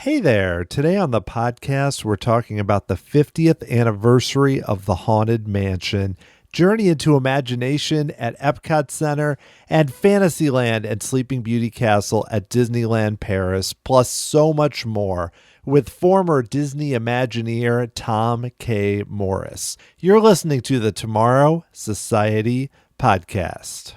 Hey there. Today on the podcast, we're talking about the 50th anniversary of the Haunted Mansion, Journey into Imagination at EPCOT Center, and Fantasyland and Sleeping Beauty Castle at Disneyland Paris, plus so much more, with former Disney Imagineer Tom K. Morris. You're listening to the Tomorrow Society podcast.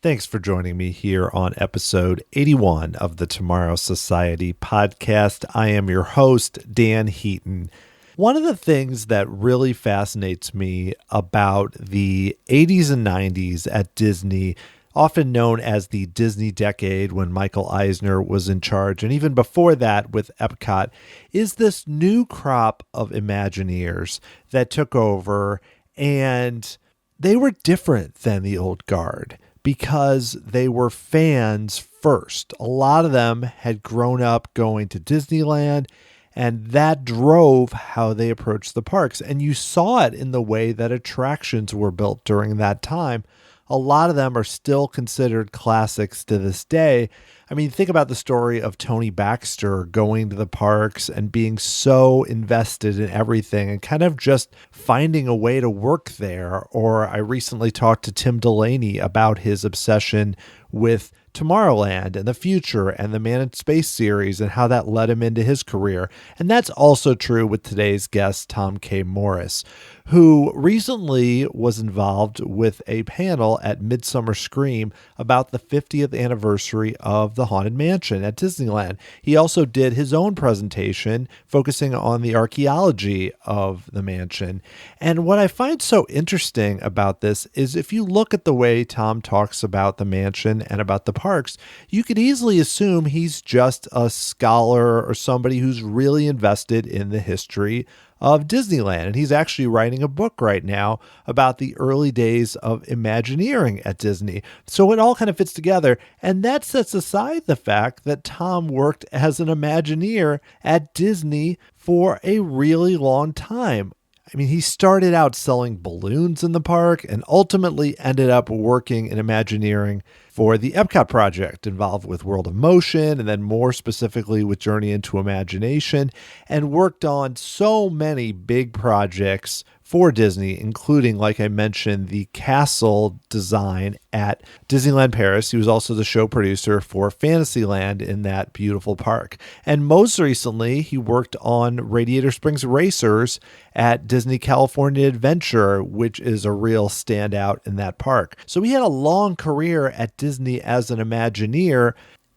Thanks for joining me here on episode 81 of the Tomorrow Society podcast. I am your host, Dan Heaton. One of the things that really fascinates me about the 80s and 90s at Disney, often known as the Disney decade when Michael Eisner was in charge, and even before that with Epcot, is this new crop of Imagineers that took over, and they were different than the old guard, because they were fans first. A lot of them had grown up going to Disneyland, and that drove how they approached the parks. And you saw it in the way that attractions were built during that time. A lot of them are still considered classics to this day. I mean, think about the story of Tony Baxter going to the parks and being so invested in everything and kind of just finding a way to work there. Or I recently talked to Tim Delaney about his obsession with Tomorrowland and the future and the Man in Space series and how that led him into his career. And that's also true with today's guest, Tom K. Morris, who recently was involved with a panel at Midsummer Scream about the 50th anniversary of the Haunted Mansion at Disneyland. He also did his own presentation focusing on the archeology of the mansion. And what I find so interesting about this is if you look at the way Tom talks about the mansion and about the parks, you could easily assume he's just a scholar or somebody who's really invested in the history of Disneyland. And he's actually writing a book right now about the early days of Imagineering at Disney. So it all kind of fits together. And that sets aside the fact that Tom worked as an Imagineer at Disney for a really long time. I mean, he started out selling balloons in the park and ultimately ended up working in Imagineering for the Epcot project involved with World of Motion and then more specifically with Journey into Imagination, and worked on so many big projects for Disney, including, like I mentioned, the castle design at Disneyland Paris. He was also the show producer for Fantasyland in that beautiful park. And most recently, he worked on Radiator Springs Racers at Disney California Adventure, which is a real standout in that park. So he had a long career at Disney as an Imagineer,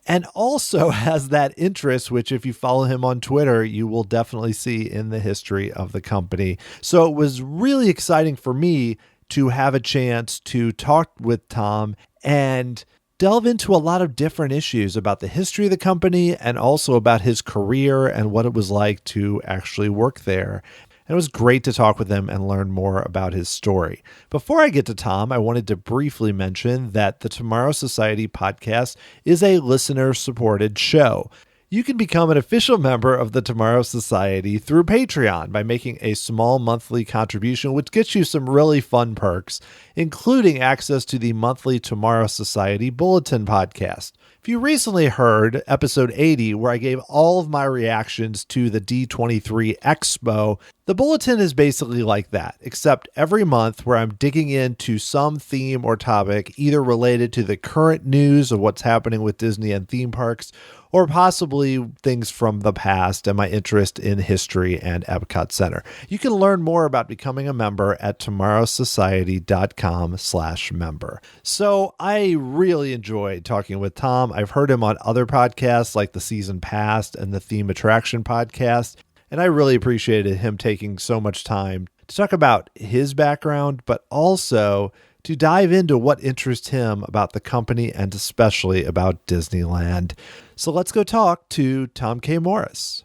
and also has that interest, which if you follow him on Twitter, you will definitely see in the history of the company. So it was really exciting for me to have a chance to talk with Tom and delve into a lot of different issues about the history of the company and also about his career and what it was like to actually work there. And it was great to talk with him and learn more about his story. Before I get to Tom, I wanted to briefly mention that the Tomorrow Society podcast is a listener-supported show. You can become an official member of the Tomorrow Society through Patreon by making a small monthly contribution, which gets you some really fun perks, including access to the monthly Tomorrow Society Bulletin podcast. If you recently heard episode 80, where I gave all of my reactions to the D23 Expo, the bulletin is basically like that, except every month where I'm digging into some theme or topic, either related to the current news of what's happening with Disney and theme parks, or possibly things from the past and my interest in history and EPCOT Center. You can learn more about becoming a member at tomorrowsociety.com/member. So I really enjoyed talking with Tom. I've heard him on other podcasts like the Season Past and the Theme Attraction podcast, and I really appreciated him taking so much time to talk about his background, but also to dive into what interests him about the company and especially about Disneyland. So let's go talk to Tom K. Morris.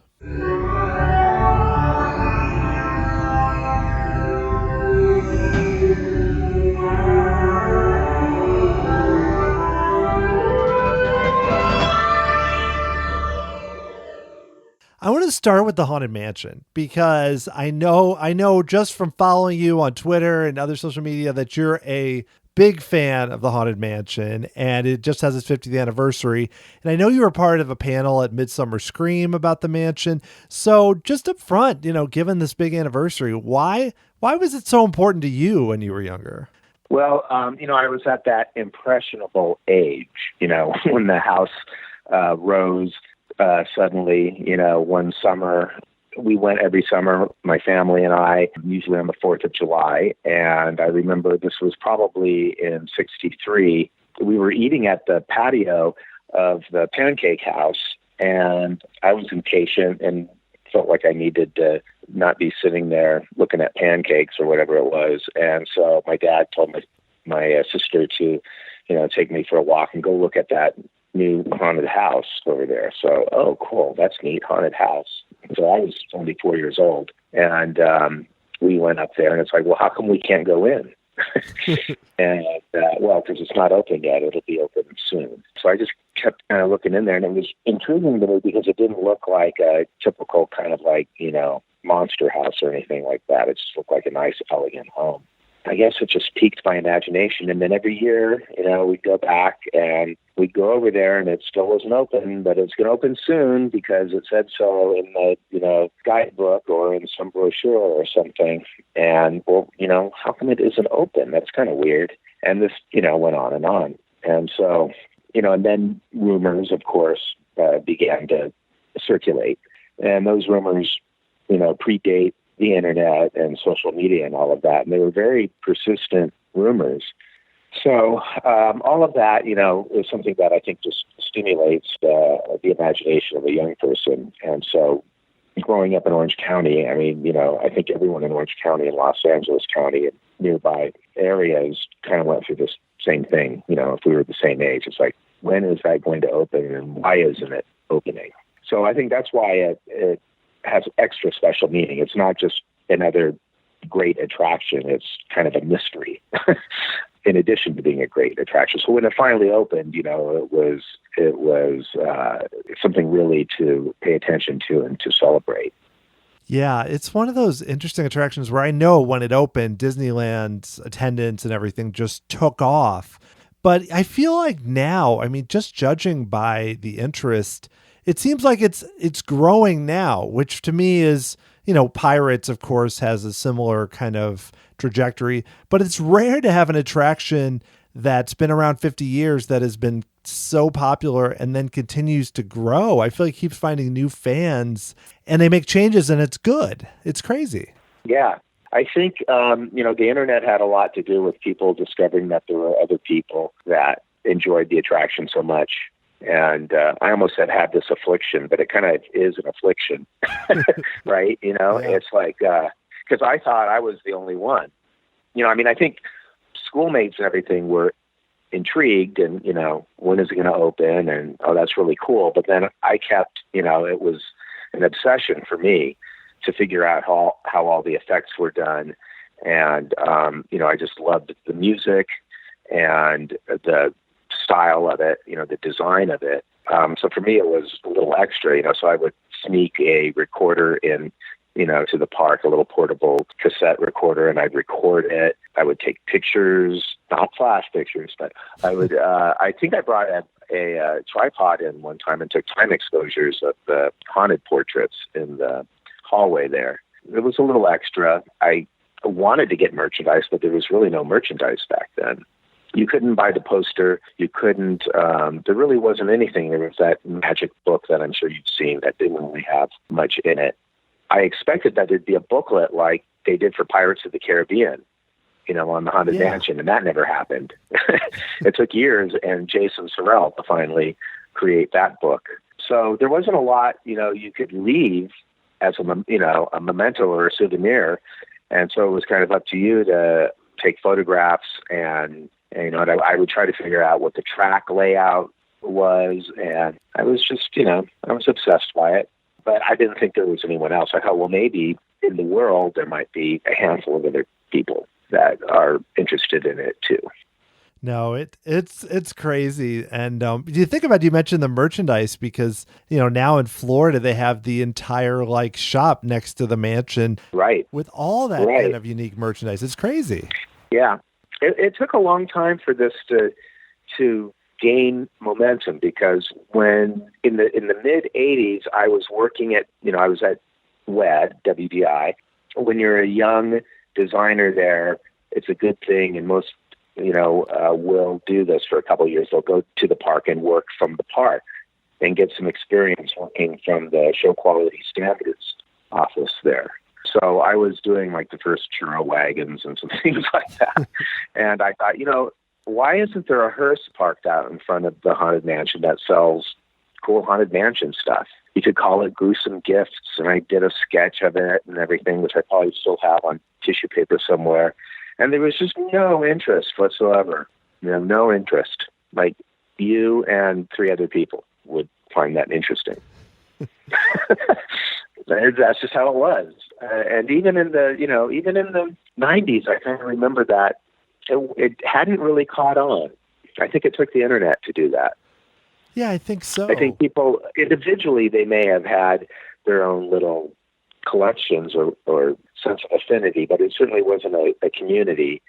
I want to start with the Haunted Mansion because I know just from following you on Twitter and other social media that you're a big fan of the Haunted Mansion, and it just has its 50th anniversary. And I know you were part of a panel at Midsummer Scream about the mansion. So just up front, given this big anniversary, why was it so important to you when you were younger? Well, I was at that impressionable age, when the house rose suddenly, one summer. We went every summer, my family and I, usually on the 4th of July. And I remember this was probably in 63. We were eating at the patio of the pancake house, and I was impatient and felt like I needed to not be sitting there looking at pancakes or whatever it was. And so my dad told my sister to, take me for a walk and go look at that new haunted house over there. So, oh, cool. That's neat. Haunted house. So I was only 4 years old. And we went up there, and it's like, well, how come we can't go in? And, because it's not open yet. It'll be open soon. So I just kept kind of looking in there, and it was intriguing to me because it didn't look like a typical kind of like, monster house or anything like that. It just looked like a nice, elegant home. I guess it just piqued my imagination. And then every year, we'd go back and we'd go over there, and it still wasn't open, but it's going to open soon because it said so in the, guidebook or in some brochure or something. And, well, how come it isn't open? That's kind of weird. And this, went on and on. And so, and then rumors, of course, began to circulate. And those rumors, predate the internet and social media and all of that. And they were very persistent rumors. So all of that, is something that I think just stimulates the imagination of a young person. And so growing up in Orange County, I mean, I think everyone in Orange County and Los Angeles County and nearby areas kind of went through this same thing. If we were the same age, it's like, when is that going to open and why isn't it opening? So I think that's why it has extra special meaning. It's not just another great attraction. It's kind of a mystery in addition to being a great attraction. So when it finally opened, it was something really to pay attention to and to celebrate. Yeah, it's one of those interesting attractions where I know when it opened, Disneyland's attendance and everything just took off. But I feel like now, I mean, just judging by the interest, it seems like it's growing now, which to me is, Pirates, of course, has a similar kind of trajectory, but it's rare to have an attraction that's been around 50 years that has been so popular and then continues to grow. I feel like it keeps finding new fans and they make changes and it's good. It's crazy. Yeah. I think, the internet had a lot to do with people discovering that there were other people that enjoyed the attraction so much. And I almost said had this affliction, but it kind of is an affliction, right? Yeah. It's like, because I thought I was the only one. I think schoolmates and everything were intrigued and, when is it going to open? And, oh, that's really cool. But then I kept, it was an obsession for me to figure out how all the effects were done. And, I just loved the music and the style of it, the design of it. So for me, it was a little extra, so I would sneak a recorder in, to the park, a little portable cassette recorder, and I'd record it. I would take pictures, not flash pictures, but I would, I think I brought a tripod in one time and took time exposures of the haunted portraits in the hallway there. It was a little extra. I wanted to get merchandise, but there was really no merchandise back then. You couldn't buy the poster. You couldn't, there really wasn't anything. There was that magic book that I'm sure you've seen that didn't really have much in it. I expected that there'd be a booklet like they did for Pirates of the Caribbean, on the Haunted Mansion, and that never happened. It took years and Jason Sorrell to finally create that book. So there wasn't a lot, you could leave as a memento or a souvenir. And so it was kind of up to you to take photographs and I would try to figure out what the track layout was. And I was just, I was obsessed by it. But I didn't think there was anyone else. I thought, well, maybe in the world there might be a handful of other people that are interested in it too. No, it's crazy. And you think about, you mentioned the merchandise because, now in Florida they have the entire like shop next to the mansion Right. with all that kind of unique merchandise. It's crazy. Yeah. It took a long time for this to gain momentum, because when in the mid 80s I was working at, I was at WDI. When you're a young designer there, it's a good thing, and most will do this for a couple of years. They'll go to the park and work from the park and get some experience working from the show quality standards office there. So I was doing like the first churro wagons and some things like that. And I thought, why isn't there a hearse parked out in front of the Haunted Mansion that sells cool Haunted Mansion stuff? You could call it Gruesome Gifts. And I did a sketch of it and everything, which I probably still have on tissue paper somewhere. And there was just no interest whatsoever. No interest. Like, you and 3 other people would find that interesting. That's just how it was. And even in the 90s, I kind of remember that it hadn't really caught on. I think it took the internet to do that. Yeah, I think so. I think people individually, they may have had their own little collections or sense of affinity, but it certainly wasn't a community.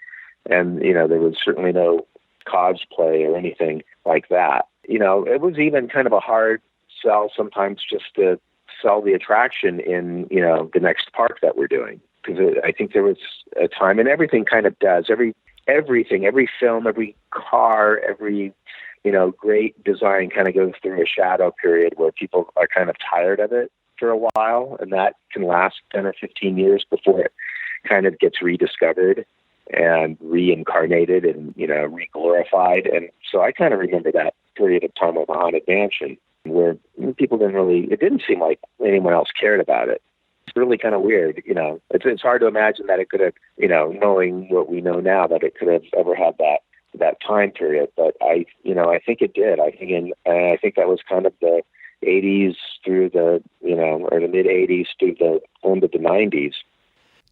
And, there was certainly no cosplay or anything like that. It was even kind of a hard sell sometimes just to sell the attraction in, the next park that we're doing. Because I think there was a time, and everything kind of does, everything, every film, every car, every, great design kind of goes through a shadow period where people are kind of tired of it for a while, and that can last 10 or 15 years before it kind of gets rediscovered and reincarnated and, re-glorified. And so I kind of remember that period of time with the Haunted Mansion where people it didn't seem like anyone else cared about it. It's really kind of weird, it's hard to imagine that it could have, knowing what we know now, that it could have ever had that time period. But I think it did. I think that was kind of the 80s through the, or the mid 80s through the end of the 90s.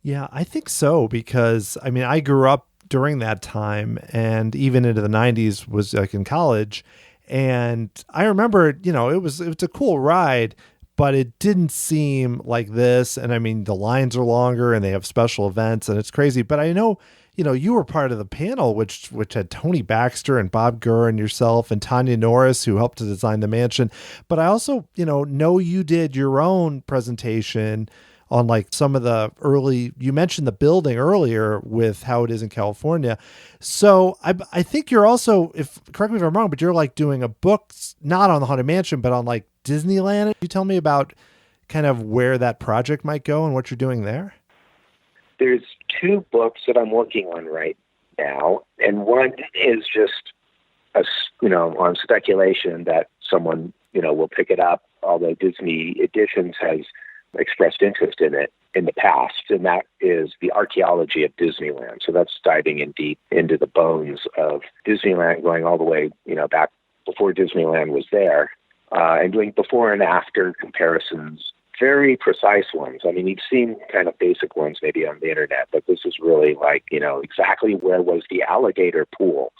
Yeah, I think so, because I grew up during that time, and even into the 90s was like in college. And I remember, it was a cool ride, but it didn't seem like this. And the lines are longer and they have special events and it's crazy. But I know, you were part of the panel, which had Tony Baxter and Bob Gurr and yourself and Tanya Norris, who helped to design the mansion. But I also, know you did your own presentation on like some of the early, you mentioned the building earlier with how it is in California. So I think you're also, correct me if I'm wrong, but you're like doing a book, not on the Haunted Mansion, but on like Disneyland. Can you tell me about kind of where that project might go and what you're doing there? There's 2 books that I'm working on right now. And one is just on speculation that someone, will pick it up, although Disney Editions has expressed interest in it in the past, and that is the Archeology of Disneyland. So that's diving in deep into the bones of Disneyland, going all the way, back before Disneyland was there, and doing before and after comparisons, very precise ones. You've seen kind of basic ones maybe on the internet, but this is really like, exactly where was the alligator pool,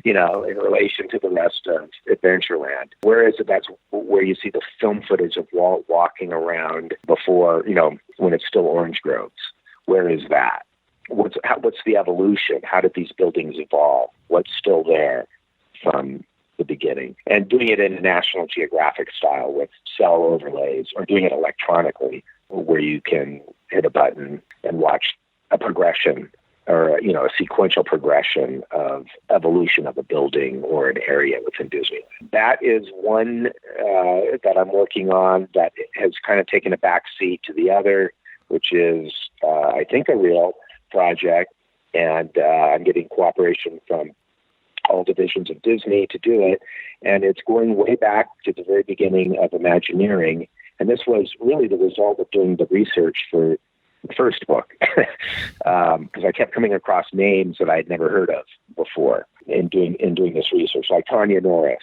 in relation to the rest of Adventureland. Where is it? That's where you see the film footage of Walt walking around before, when it's still orange groves. Where is that? What's the evolution? How did these buildings evolve? What's still there from the beginning? And doing it in a National Geographic style with cell overlays, or doing it electronically where you can hit a button and watch a progression or, a sequential progression of evolution of a building or an area within Disneyland. That is one that I'm working on that has kind of taken a back seat to the other, which is, I think, a real project. And I'm getting cooperation from all divisions of Disney to do it. And it's going way back to the very beginning of Imagineering. And this was really the result of doing the research for the first book, because I kept coming across names that I had never heard of before in doing this research, like Tanya Norris.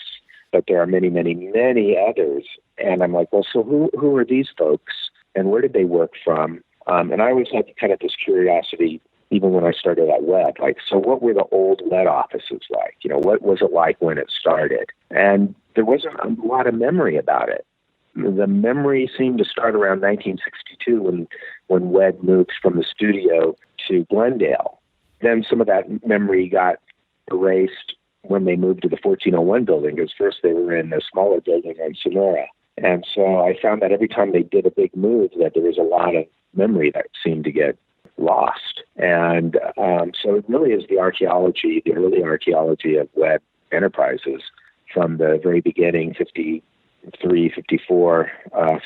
But there are many, many, many others. And I'm like, well, so who are these folks and where did they work from? And I always had kind of this curiosity, even when I started at WED, like, so what were the old WED offices like? What was it like when it started? And there wasn't a lot of memory about it. The memory seemed to start around 1962 when WED moved from the studio to Glendale. Then some of that memory got erased when they moved to the 1401 building, because first they were in a smaller building on Sonora. And so I found that every time they did a big move, that there was a lot of memory that seemed to get lost. And so it really is the early archaeology of WED Enterprises from the very beginning, 53, 54,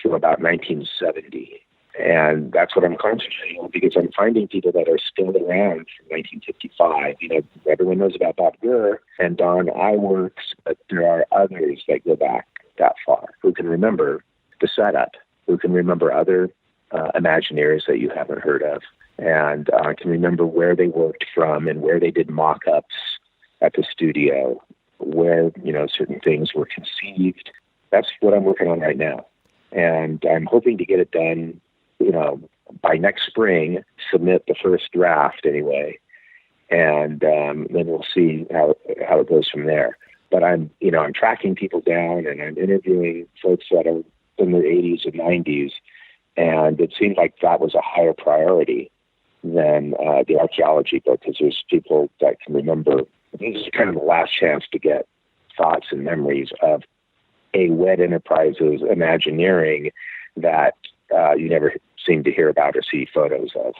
through about 1970. And that's what I'm concentrating on, because I'm finding people that are still around from 1955. Everyone knows about Bob Gurr and Don Iwerks, but there are others that go back that far who can remember the setup, who can remember other Imagineers that you haven't heard of, and can remember where they worked from and where they did mock-ups at the studio, where, certain things were conceived. That's what I'm working on right now. And I'm hoping to get it done, by next spring, submit the first draft anyway. And then we'll see how it goes from there. But I'm tracking people down, and I'm interviewing folks that are in their 80s and 90s. And it seemed like that was a higher priority than the archaeology book, because there's people that can remember. This is kind of the last chance to get thoughts and memories of a WED Enterprises Imagineering that you never seem to hear about or see photos of.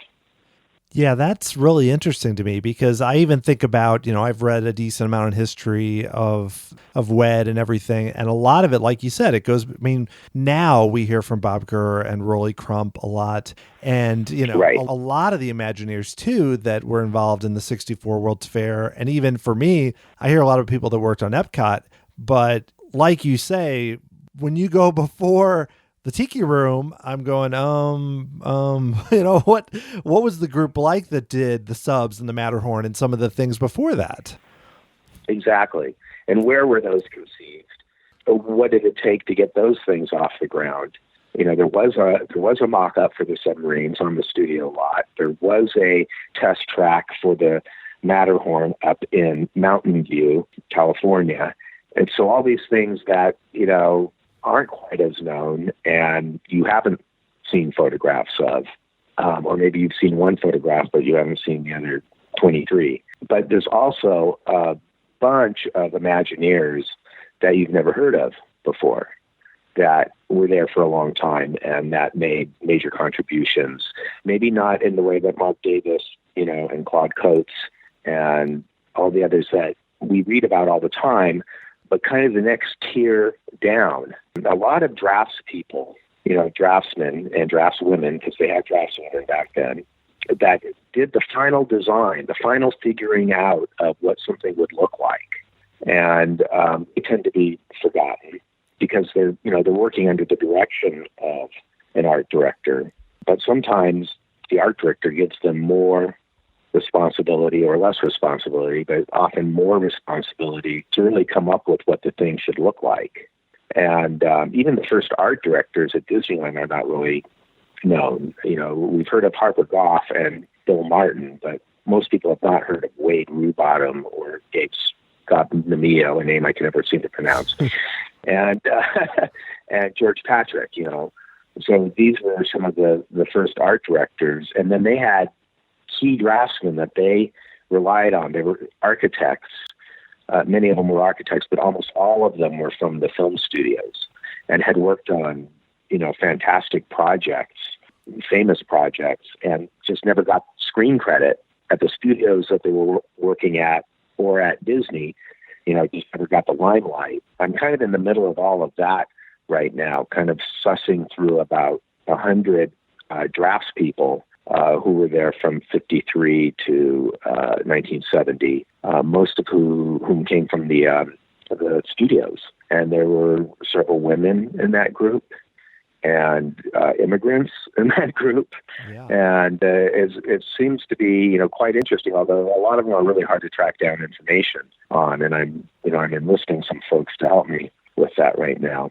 Yeah, that's really interesting to me, because I even think about, I've read a decent amount in history of WED and everything. And a lot of it, like you said, it goes, now we hear from Bob Gurr and Rolly Crump a lot. And, Right. a lot of the Imagineers too that were involved in the 64 World's Fair. And even for me, I hear a lot of people that worked on EPCOT, but like you say, when you go before the Tiki Room, I'm going, what was the group like that did the subs and the Matterhorn and some of the things before that? Exactly. And where were those conceived? What did it take to get those things off the ground? There was a mock-up for the submarines on the studio lot. There was a test track for the Matterhorn up in Mountain View, California. And so all these things that, aren't quite as known, and you haven't seen photographs of, or maybe you've seen one photograph, but you haven't seen the other 23. But there's also a bunch of Imagineers that you've never heard of before that were there for a long time and that made major contributions. Maybe not in the way that Mark Davis, and Claude Coates and all the others that we read about all the time, but kind of the next tier down. A lot of draftspeople, draftsmen and draftswomen, because they had draftswomen back then, that did the final design, the final figuring out of what something would look like. And they tend to be forgotten because they're working under the direction of an art director. But sometimes the art director gives them more responsibility or less responsibility, but often more responsibility to really come up with what the thing should look like. And even the first art directors at Disneyland are not really known. We've heard of Harper Goff and Bill Martin, but most people have not heard of Wade Rubottom or Gabe Scott Namio, a name I can never seem to pronounce, and George Patrick. So these were some of the first art directors, and then they had key draftsmen that they relied on. They were architects. Many of them were architects, but almost all of them were from the film studios and had worked on, fantastic projects, famous projects, and just never got screen credit at the studios that they were working at or at Disney. Just never got the limelight. I'm kind of in the middle of all of that right now, kind of sussing through about 100 draftspeople who were there from 53 to 1970, most of whom came from the studios. And there were several women in that group and immigrants in that group. Yeah. And it seems to be, quite interesting, although a lot of them are really hard to track down information on. And I'm enlisting some folks to help me with that right now.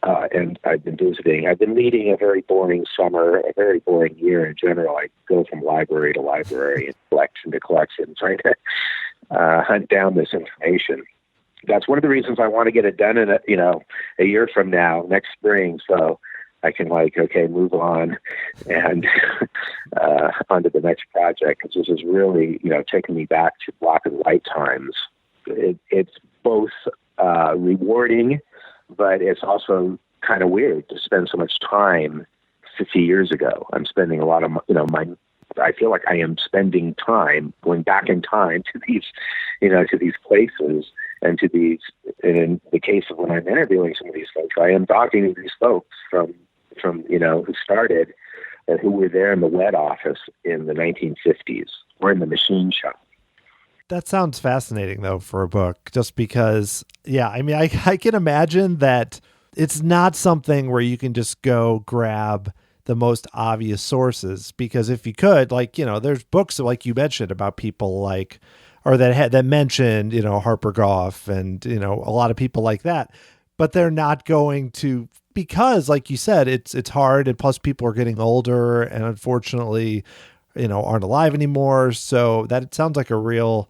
and I've been visiting. I've been leading a very boring summer, a very boring year in general. I go from library to library and collection to collection, trying to hunt down this information. That's one of the reasons I want to get it done in a year from now, next spring, so I can move on and onto the next project, because this is really, taking me back to black and white times. It's both rewarding, but it's also kind of weird to spend so much time 50 years ago. I'm spending a lot of, I feel like I am spending time going back in time to these, to these places and to these, and in the case of when I'm interviewing some of these folks, I am talking to these folks from who started and who were there in the wet office in the 1950s or in the machine shop. That sounds fascinating, though, for a book, just because, I can imagine that it's not something where you can just go grab the most obvious sources, because if you could, there's books like you mentioned about people that mentioned, Harper Goff and, a lot of people like that, but they're not going to, because like you said, it's hard. And plus people are getting older and unfortunately, aren't alive anymore. So that it sounds like a real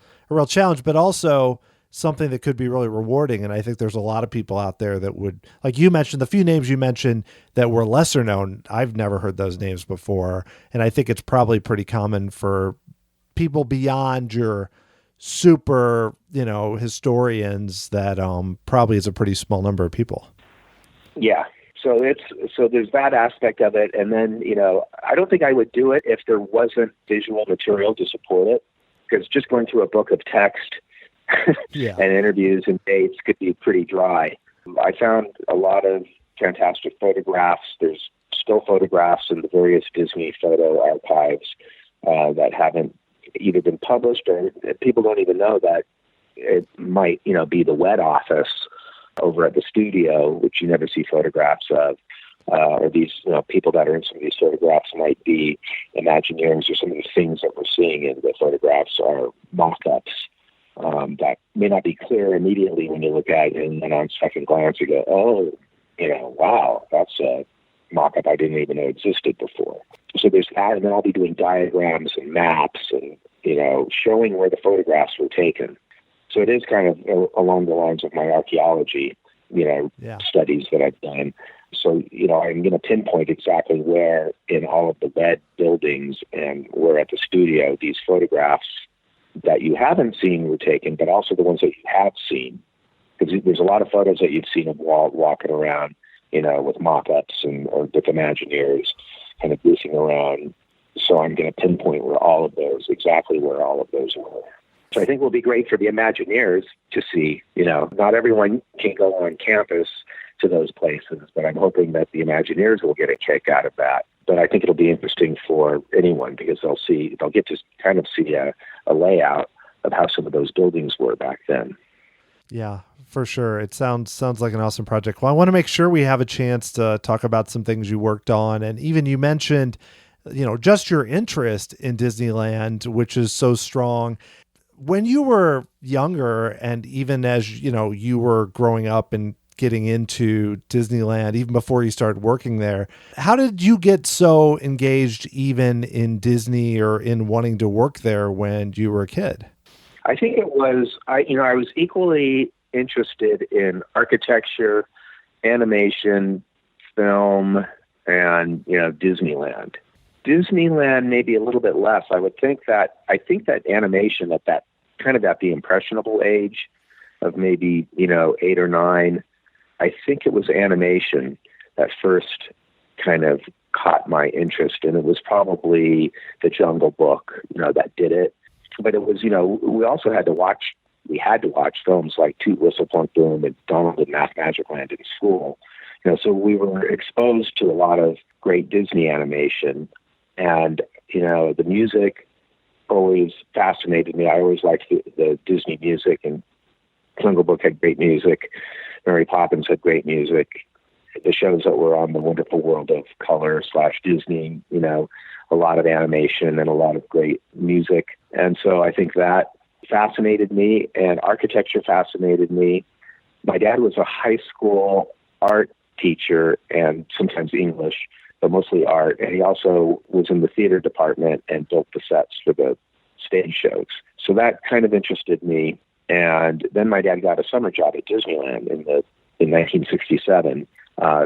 challenge, but also something that could be really rewarding. And I think there's a lot of people out there that would, like you mentioned, the few names you mentioned that were lesser known. I've never heard those names before. And I think it's probably pretty common for people beyond your super, historians that probably is a pretty small number of people. Yeah. So there's that aspect of it. And then, I don't think I would do it if there wasn't visual material to support it, because just going through a book of text and interviews and dates could be pretty dry. I found a lot of fantastic photographs. There's still photographs in the various Disney photo archives that haven't either been published or people don't even know that it might, be the wet office over at the studio, which you never see photographs of, or these people that are in some of these photographs might be Imagineers, or some of the things that we're seeing in the photographs are mock-ups that may not be clear immediately when you look at it, and then on second glance you go, oh, wow, that's a mock-up I didn't even know existed before. So there's that, and then I'll be doing diagrams and maps and, showing where the photographs were taken. So it is kind of along the lines of my archaeology, studies that I've done. So, I'm going to pinpoint exactly where in all of the lead buildings and where at the studio these photographs that you haven't seen were taken, but also the ones that you have seen. Because there's a lot of photos that you've seen of Walt walking around, with mock-ups or with Imagineers kind of goofing around. So I'm going to pinpoint exactly where all of those were. So I think it will be great for the Imagineers to see, not everyone can go on campus to those places, but I'm hoping that the Imagineers will get a kick out of that. But I think it'll be interesting for anyone, because they'll get to kind of see a layout of how some of those buildings were back then. Yeah, for sure. It sounds like an awesome project. Well, I want to make sure we have a chance to talk about some things you worked on. And even you mentioned, just your interest in Disneyland, which is so strong. When you were younger, and even as, you were growing up and getting into Disneyland, even before you started working there, how did you get so engaged even in Disney or in wanting to work there when you were a kid? I think it was, I was equally interested in architecture, animation, film, and, Disneyland. Disneyland, maybe a little bit less. I think that animation at that kind of at the impressionable age of maybe, 8 or 9, I think it was animation that first kind of caught my interest. And it was probably The Jungle Book, that did it. But it was, we also had to watch films like Toot Whistle Plunk Boom and Donald and Math Magic Land in school. So we were exposed to a lot of great Disney animation. And, the music always fascinated me. I always liked the Disney music, and Jungle Book had great music. Mary Poppins had great music. The shows that were on the Wonderful World of Color / Disney, a lot of animation and a lot of great music. And so I think that fascinated me, and architecture fascinated me. My dad was a high school art teacher and sometimes English, but mostly art. And he also was in the theater department and built the sets for the stage shows. So that kind of interested me. And then my dad got a summer job at Disneyland in 1967.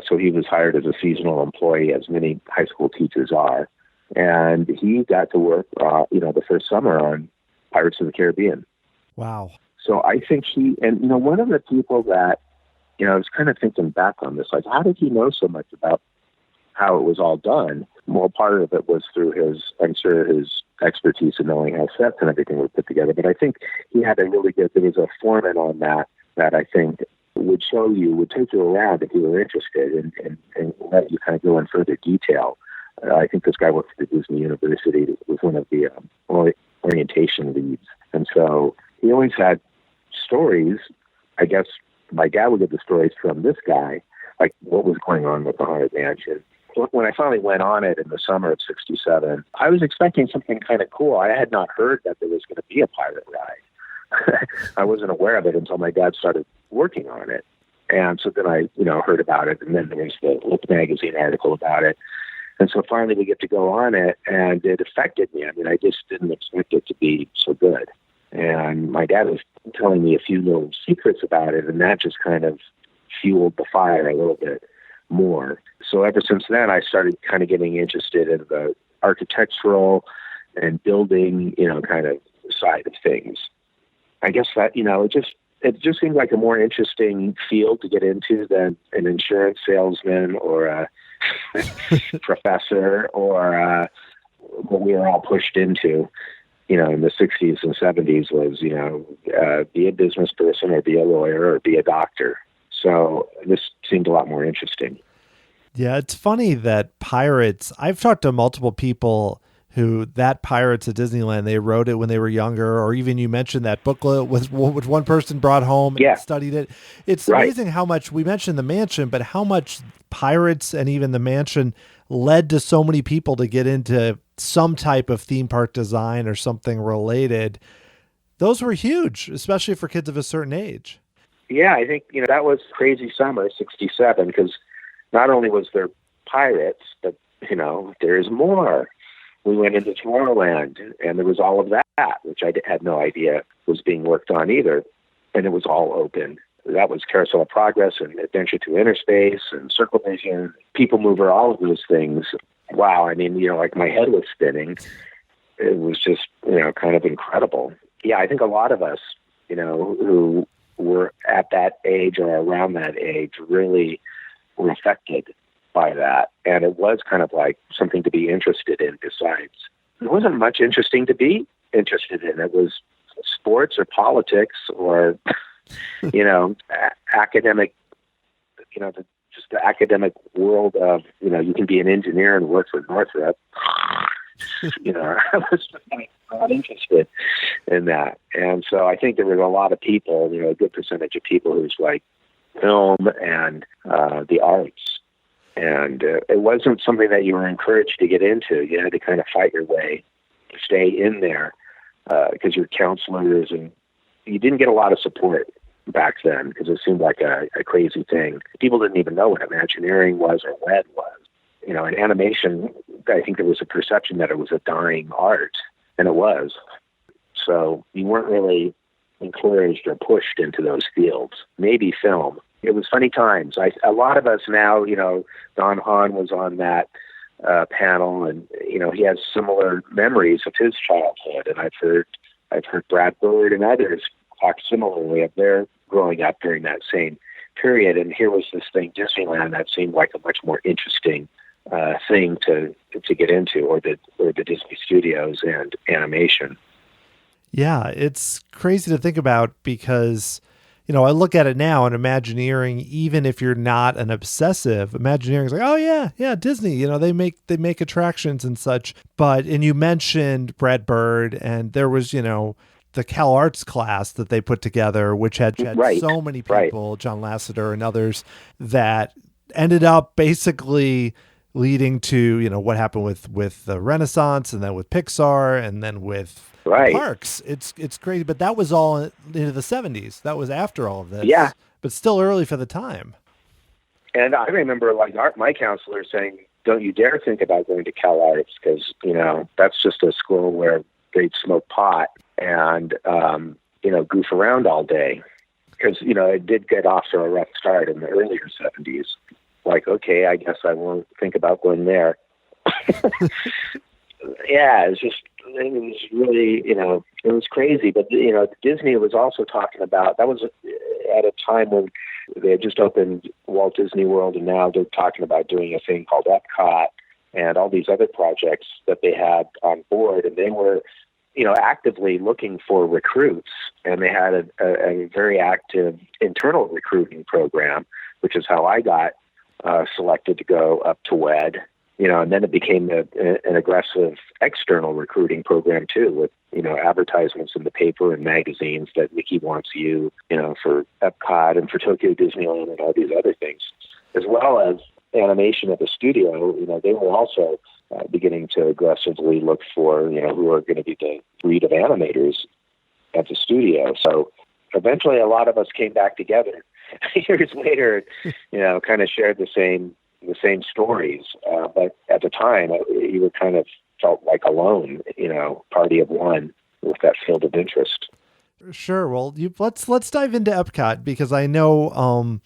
So he was hired as a seasonal employee, as many high school teachers are. And he got to work, the first summer on Pirates of the Caribbean. Wow. So I think one of the people that, I was kind of thinking back on this, like, how did he know so much about how it was all done? Well, part of it was through his expertise in knowing how sets and everything were put together. But I think he had there was a foreman on that I think would take you around if you were interested and let you kind of go in further detail. I think this guy worked at Disney University, was one of the orientation leads. And so he always had stories. I guess my dad would get the stories from this guy, like what was going on with the Haunted Mansion. When I finally went on it in the summer of 67, I was expecting something kind of cool. I had not heard that there was going to be a pirate ride. I wasn't aware of it until my dad started working on it. And so then I, heard about it, and then there was the Look magazine article about it. And so finally we get to go on it, and it affected me. I mean, I just didn't expect it to be so good. And my dad was telling me a few little secrets about it, and that just kind of fueled the fire a little bit more. So ever since then, I started kind of getting interested in the architectural and building, kind of side of things. I guess that, it just seemed like a more interesting field to get into than an insurance salesman or a professor or what we were all pushed into, in the 60s and 70s was, be a business person or be a lawyer or be a doctor. So this seemed a lot more interesting. Yeah, it's funny that Pirates, I've talked to multiple people who that Pirates at Disneyland, they wrote it when they were younger, or even you mentioned that booklet which one person brought home and studied it. It's amazing how much, we mentioned the mansion, but how much Pirates and even the mansion led to so many people to get into some type of theme park design or something related. Those were huge, especially for kids of a certain age. Yeah, I think, that was crazy summer, 67, because not only was there Pirates, but, there's more. We went into Tomorrowland, and there was all of that, which I had no idea was being worked on either. And it was all open. That was Carousel of Progress and Adventure to Inner Space and Circle Vision, People Mover, all of those things. Wow, I mean, like my head was spinning. It was just, kind of incredible. Yeah, I think a lot of us, who were at that age or around that age really were affected by that. And it was kind of like something to be interested in besides. There wasn't much interesting to be interested in. It was sports or politics or, academic, just the academic world of, you can be an engineer and work for Northrop. I was not interested in that. And so I think there were a lot of people, a good percentage of people who's like film and the arts. And it wasn't something that you were encouraged to get into. You had to kind of fight your way to stay in there because your counselors, and you didn't get a lot of support back then because it seemed like a crazy thing. People didn't even know what Imagineering was or WED was. In animation, I think there was a perception that it was a dying art, and it was. So you weren't really encouraged or pushed into those fields. Maybe film. It was funny times. A lot of us now, Don Hahn was on that panel, and he has similar memories of his childhood. And I've heard Brad Bird and others talk similarly of their growing up during that same period. And here was this thing, Disneyland, that seemed like a much more interesting thing to get into, or the Disney Studios and animation. Yeah, it's crazy to think about because, I look at it now and Imagineering, even if you're not an obsessive, Imagineering is like, oh yeah, Disney, they make attractions and such. And you mentioned Brad Bird, and there was, the Cal Arts class that they put together, which had so many people, John Lasseter and others, that ended up basically leading to, what happened with the Renaissance, and then with Pixar, and then with parks. It's crazy, but that was all into the 70s. That was after all of this. Yeah. But still early for the time. And I remember my counselor saying, don't you dare think about going to Cal Arts because, that's just a school where they'd smoke pot and, goof around all day. Because, it did get off to a rough start in the earlier 70s. Like, okay, I guess I won't think about going there. Yeah, it was really, it was crazy. But, Disney was also talking about, that was at a time when they had just opened Walt Disney World, and now they're talking about doing a thing called EPCOT and all these other projects that they had on board. And they were, actively looking for recruits, and they had a very active internal recruiting program, which is how I got selected to go up to WED. And then it became an aggressive external recruiting program too, with, advertisements in the paper and magazines that Mickey wants you, for Epcot and for Tokyo Disneyland and all these other things, as well as animation at the studio. They were also beginning to aggressively look for, who are going to be the breed of animators at the studio. So eventually a lot of us came back together years later, kind of shared the same stories. But at the time, you were kind of felt like alone, party of one with that field of interest. Sure. Well, let's dive into Epcot, because I know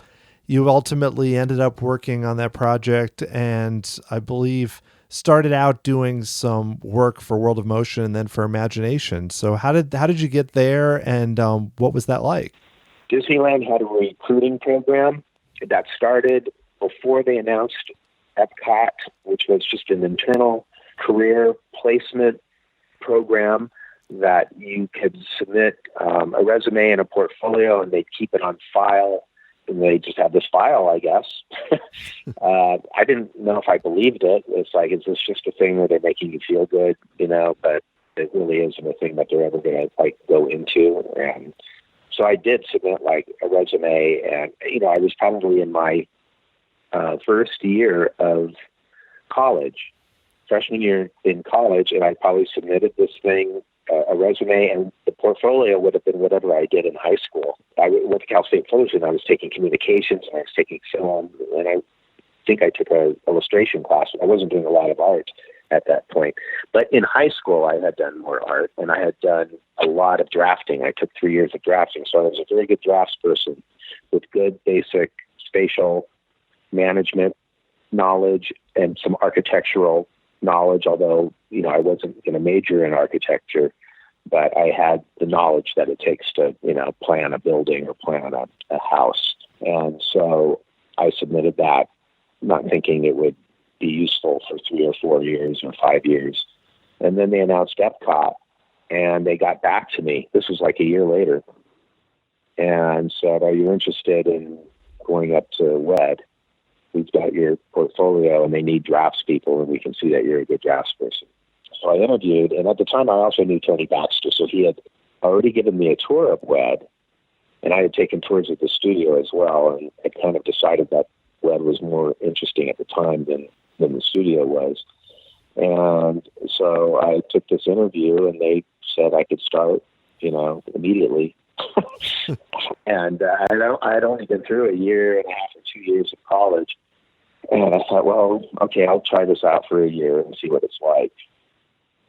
you ultimately ended up working on that project, and I believe started out doing some work for World of Motion and then for Imagination. So how did you get there, and what was that like? Disneyland had a recruiting program that started before they announced EPCOT, which was just an internal career placement program that you could submit a resume and a portfolio, and they'd keep it on file. And they just have this file, I guess. I didn't know if I believed it. It's like, is this just a thing where they're making you feel good, but it really isn't a thing that they're ever going to go into. And so I did submit a resume, and, I was probably in my first year of college, freshman year in college, and I probably submitted this thing, a resume, and the portfolio would have been whatever I did in high school. I went to Cal State Fullerton. I was taking communications, and I was taking film, and I think I took an illustration class. I wasn't doing a lot of art at that point. But in high school, I had done more art, and I had done a lot of drafting. I took 3 years of drafting, so I was a very good draftsperson with good basic spatial management knowledge and some architectural knowledge, although, I wasn't going to major in architecture, but I had the knowledge that it takes to, plan a building or plan a house. And so I submitted that, not thinking it would be useful for 3 or 4 years or 5 years. And then they announced EPCOT, and they got back to me. This was a year later, and said, are you interested in going up to WED? We've got your portfolio, and they need draftspeople, and we can see that you're a good draftsperson. So I interviewed, and at the time I also knew Tony Baxter, so he had already given me a tour of WED, and I had taken tours of the studio as well, and I kind of decided that WED was more interesting at the time than the studio was. And so I took this interview, and they said I could start, immediately. And I had only been through a year and a half or 2 years of college. And I thought, well, okay, I'll try this out for a year and see what it's like.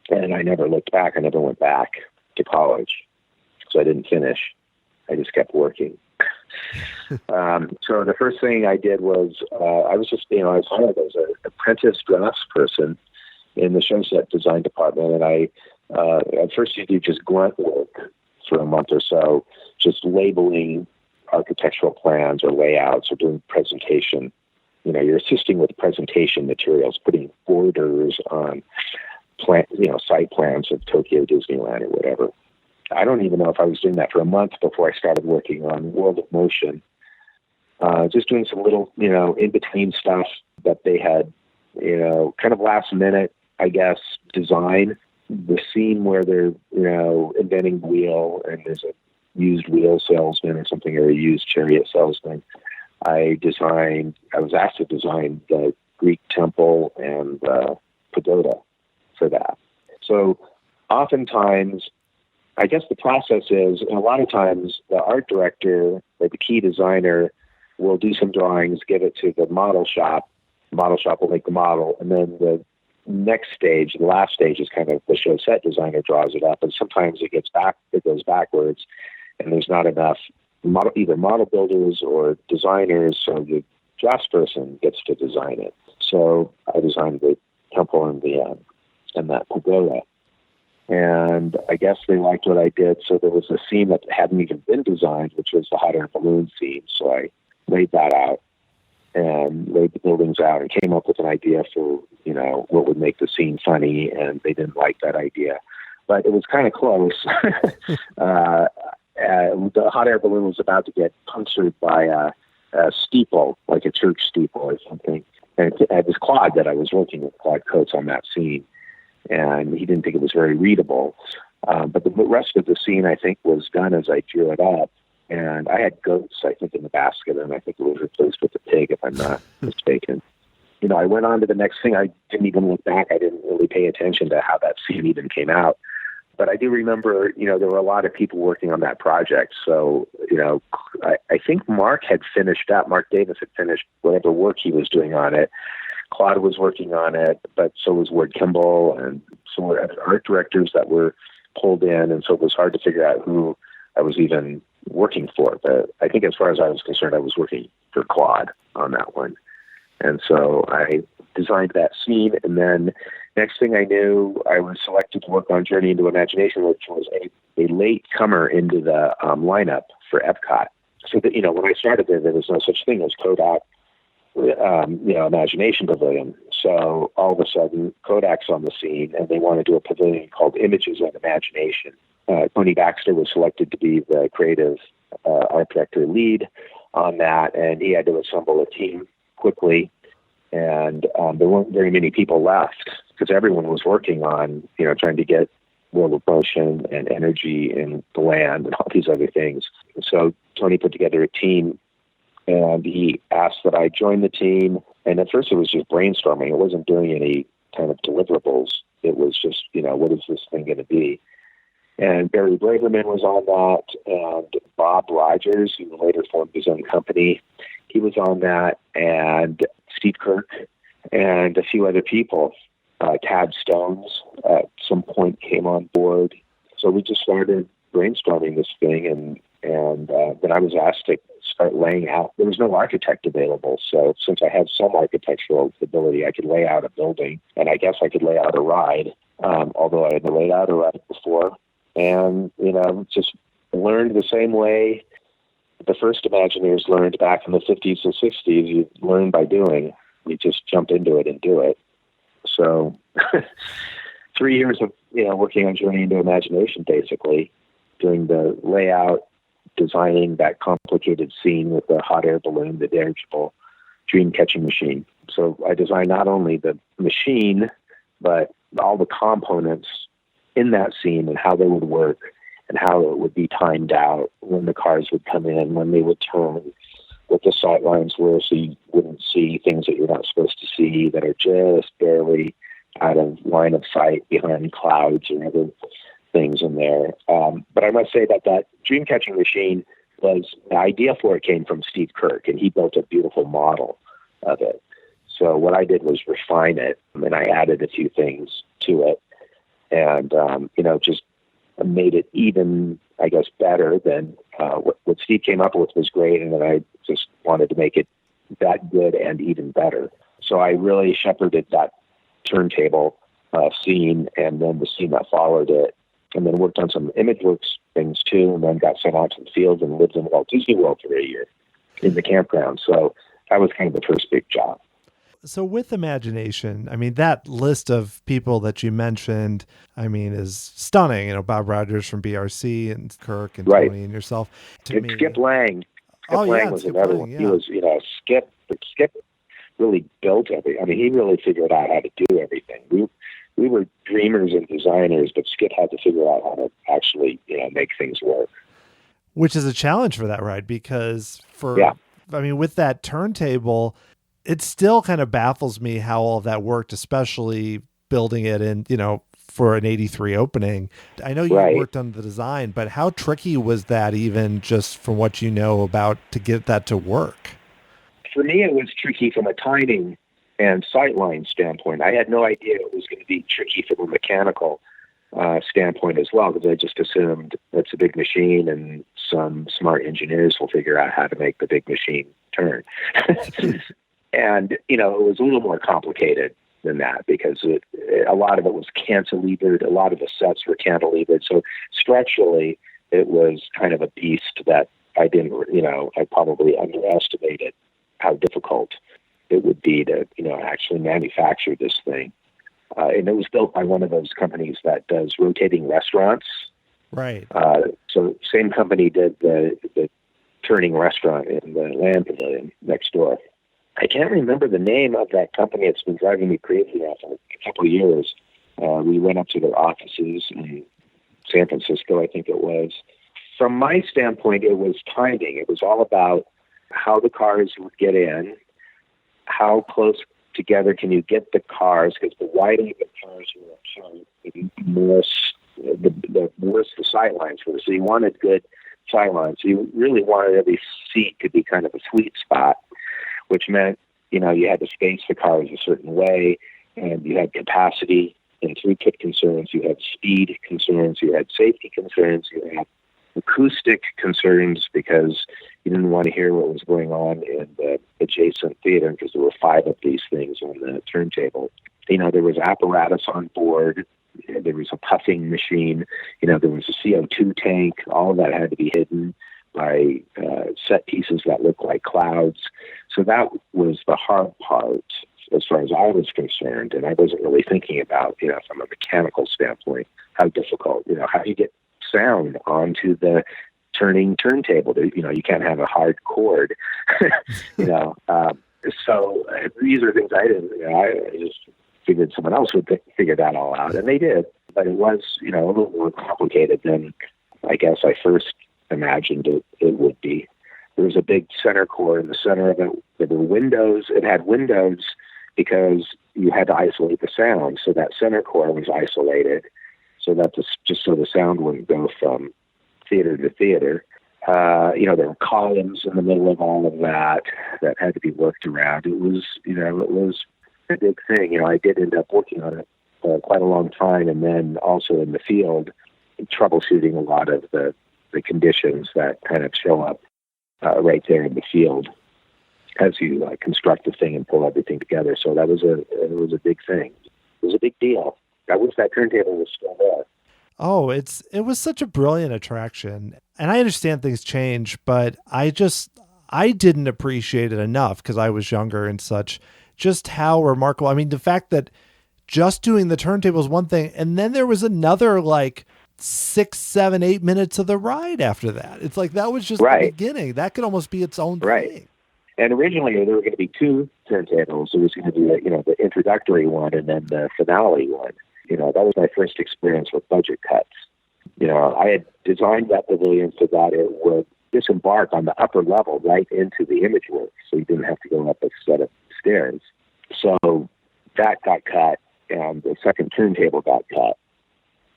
And I never looked back. I never went back to college. So I didn't finish. I just kept working. So the first thing I did was I was just, I was hired as an apprentice draftsperson in the show set design department. And I at first you do just grunt work for a month or so, just labeling architectural plans or layouts or doing presentation. You're assisting with presentation materials, putting borders on site plans of Tokyo Disneyland or whatever. I don't even know if I was doing that for a month before I started working on World of Motion. Just doing some little, in-between stuff that they had, kind of last minute, I guess, design. The scene where they're, inventing the wheel, and there's a used wheel salesman or something, or a used chariot salesman. I was asked to design the Greek temple and pagoda for that. So oftentimes, I guess the process is, a lot of times, the art director or the key designer we'll do some drawings, give it to the model shop. The model shop will make the model, and then the next stage, the last stage, is kind of the show set designer draws it up, and sometimes it goes backwards, and there's not enough either model builders or designers, so the draftsperson gets to design it. So I designed the temple and that pagoda, and I guess they liked what I did. So there was a scene that hadn't even been designed, which was the hot air balloon scene. So I laid that out and laid the buildings out and came up with an idea for, what would make the scene funny, and they didn't like that idea. But it was kind of close. The hot air balloon was about to get punctured by a steeple, like a church steeple or something. And it was Claude that I was working with, Claude Coates, on that scene. And he didn't think it was very readable. But the rest of the scene, I think, was done as I drew it up. And I had goats, I think, in the basket, and I think it was replaced with a pig, if I'm not mistaken. I went on to the next thing. I didn't even look back. I didn't really pay attention to how that scene even came out. But I do remember, there were a lot of people working on that project. So, I think Mark had finished up. Mark Davis had finished whatever work he was doing on it. Claude was working on it, but so was Ward Kimball, and some other art directors that were pulled in. And so it was hard to figure out who I was even working for. But I think as far as I was concerned, I was working for Claude on that one. And so I designed that scene, and then next thing I knew, I was selected to work on Journey into Imagination, which was a late comer into the lineup for EPCOT. So that, when I started there was no such thing as Kodak, Imagination Pavilion. So all of a sudden, Kodak's on the scene, and they want to do a pavilion called Images of Imagination. Tony Baxter was selected to be the creative art director lead on that, and he had to assemble a team quickly. And there weren't very many people left because everyone was working on, trying to get World of Motion and energy in the land and all these other things. So Tony put together a team, and he asked that I join the team. And at first it was just brainstorming. It wasn't doing any kind of deliverables. It was just, what is this thing going to be? And Barry Braverman was on that, and Bob Rogers, who later formed his own company, he was on that, and Steve Kirk, and a few other people. Tad Stones at some point came on board. So we just started brainstorming this thing, and then I was asked to start laying out. There was no architect available, so since I had some architectural ability, I could lay out a building, and I guess I could lay out a ride, although I had laid out a ride before. And, just learned the same way the first Imagineers learned back in the 50s and 60s. You learn by doing. You just jump into it and do it. So 3 years of, working on Journey into Imagination, basically, doing the layout, designing that complicated scene with the hot air balloon, the dirigible dream catching machine. So I designed not only the machine, but all the components in that scene and how they would work and how it would be timed out, when the cars would come in, when they would turn, what the sight lines were, so you wouldn't see things that you're not supposed to see that are just barely out of line of sight behind clouds or other things in there. But I must say that dream catching machine was, the idea for it came from Steve Kirk, and he built a beautiful model of it. So what I did was refine it, and I added a few things to it. And, just made it even, I guess, better than what Steve came up with was great. And then I just wanted to make it that good and even better. So I really shepherded that turntable scene, and then the scene that followed it, and then worked on some ImageWorks things too, and then got sent out to the field and lived in Walt Disney World for a year in the campground. So that was kind of the first big job. So with Imagination, that list of people that you mentioned, is stunning. Bob Rogers from BRC and Kirk and right. Tony and yourself. And Skip Lang. Skip Lang was another one. Yeah. He was, Skip really built everything. He really figured out how to do everything. We were dreamers and designers, but Skip had to figure out how to actually, make things work. Which is a challenge for that ride, because with that turntable, it still kind of baffles me how all of that worked, especially building it in, for an 83 opening. I know you worked on the design, but how tricky was that, even just from what you know about, to get that to work? For me, it was tricky from a timing and sightline standpoint. I had no idea it was going to be tricky from a mechanical standpoint as well, because I just assumed it's a big machine and some smart engineers will figure out how to make the big machine turn. And, you know, it was a little more complicated than that, because a lot of it was cantilevered. A lot of the sets were cantilevered. So structurally, it was kind of a beast that I probably underestimated how difficult it would be to, actually manufacture this thing. And it was built by one of those companies that does rotating restaurants. Right. So same company did the turning restaurant in the Land Pavilion next door. I can't remember the name of that company. It's been driving me crazy now for a couple of years. We went up to their offices in San Francisco, I think it was. From my standpoint, it was timing. It was all about how the cars would get in, how close together can you get the cars, because the wider the cars were apart, the worse the sight lines were. So you wanted good sight lines. So you really wanted every seat to be kind of a sweet spot, which meant, you had to space the cars a certain way, and you had capacity and throughput concerns, you had speed concerns, you had safety concerns, you had acoustic concerns, because you didn't want to hear what was going on in the adjacent theater, because there were 5 of these things on the turntable. There was apparatus on board. There was a puffing machine. There was a CO2 tank. All of that had to be hidden by set pieces that looked like clouds. So that was the hard part as far as I was concerned. And I wasn't really thinking about, from a mechanical standpoint, how difficult, how do you get sound onto the turning turntable? You can't have a hard cord, So these are things I didn't, I just figured someone else would figure that all out, and they did. But it was, a little more complicated than I guess I first imagined it would be. There was a big center core in the center of it. There were windows. It had windows because you had to isolate the sound. So that center core was isolated, so that just so the sound wouldn't go from theater to theater. There were columns in the middle of all of that had to be worked around. It was a big thing. I did end up working on it quite a long time, and then also in the field, troubleshooting a lot of the conditions that kind of show up right there in the field as you construct the thing and pull everything together. So it was a big thing. It was a big deal. I wish that turntable was still there. Oh, it was such a brilliant attraction. And I understand things change, but I didn't appreciate it enough because I was younger and such, just how remarkable. I mean, the fact that just doing the turntable is one thing, and then there was another 6, 7, 8 minutes of the ride after that. It's like that was just the beginning. That could almost be its own thing. And originally there were going to be 2 turntables. There was going to be the introductory one and then the finale one. That was my first experience with budget cuts. I had designed that pavilion so that it would disembark on the upper level right into the Imageworks, so you didn't have to go up a set of stairs. So that got cut, and the second turntable got cut.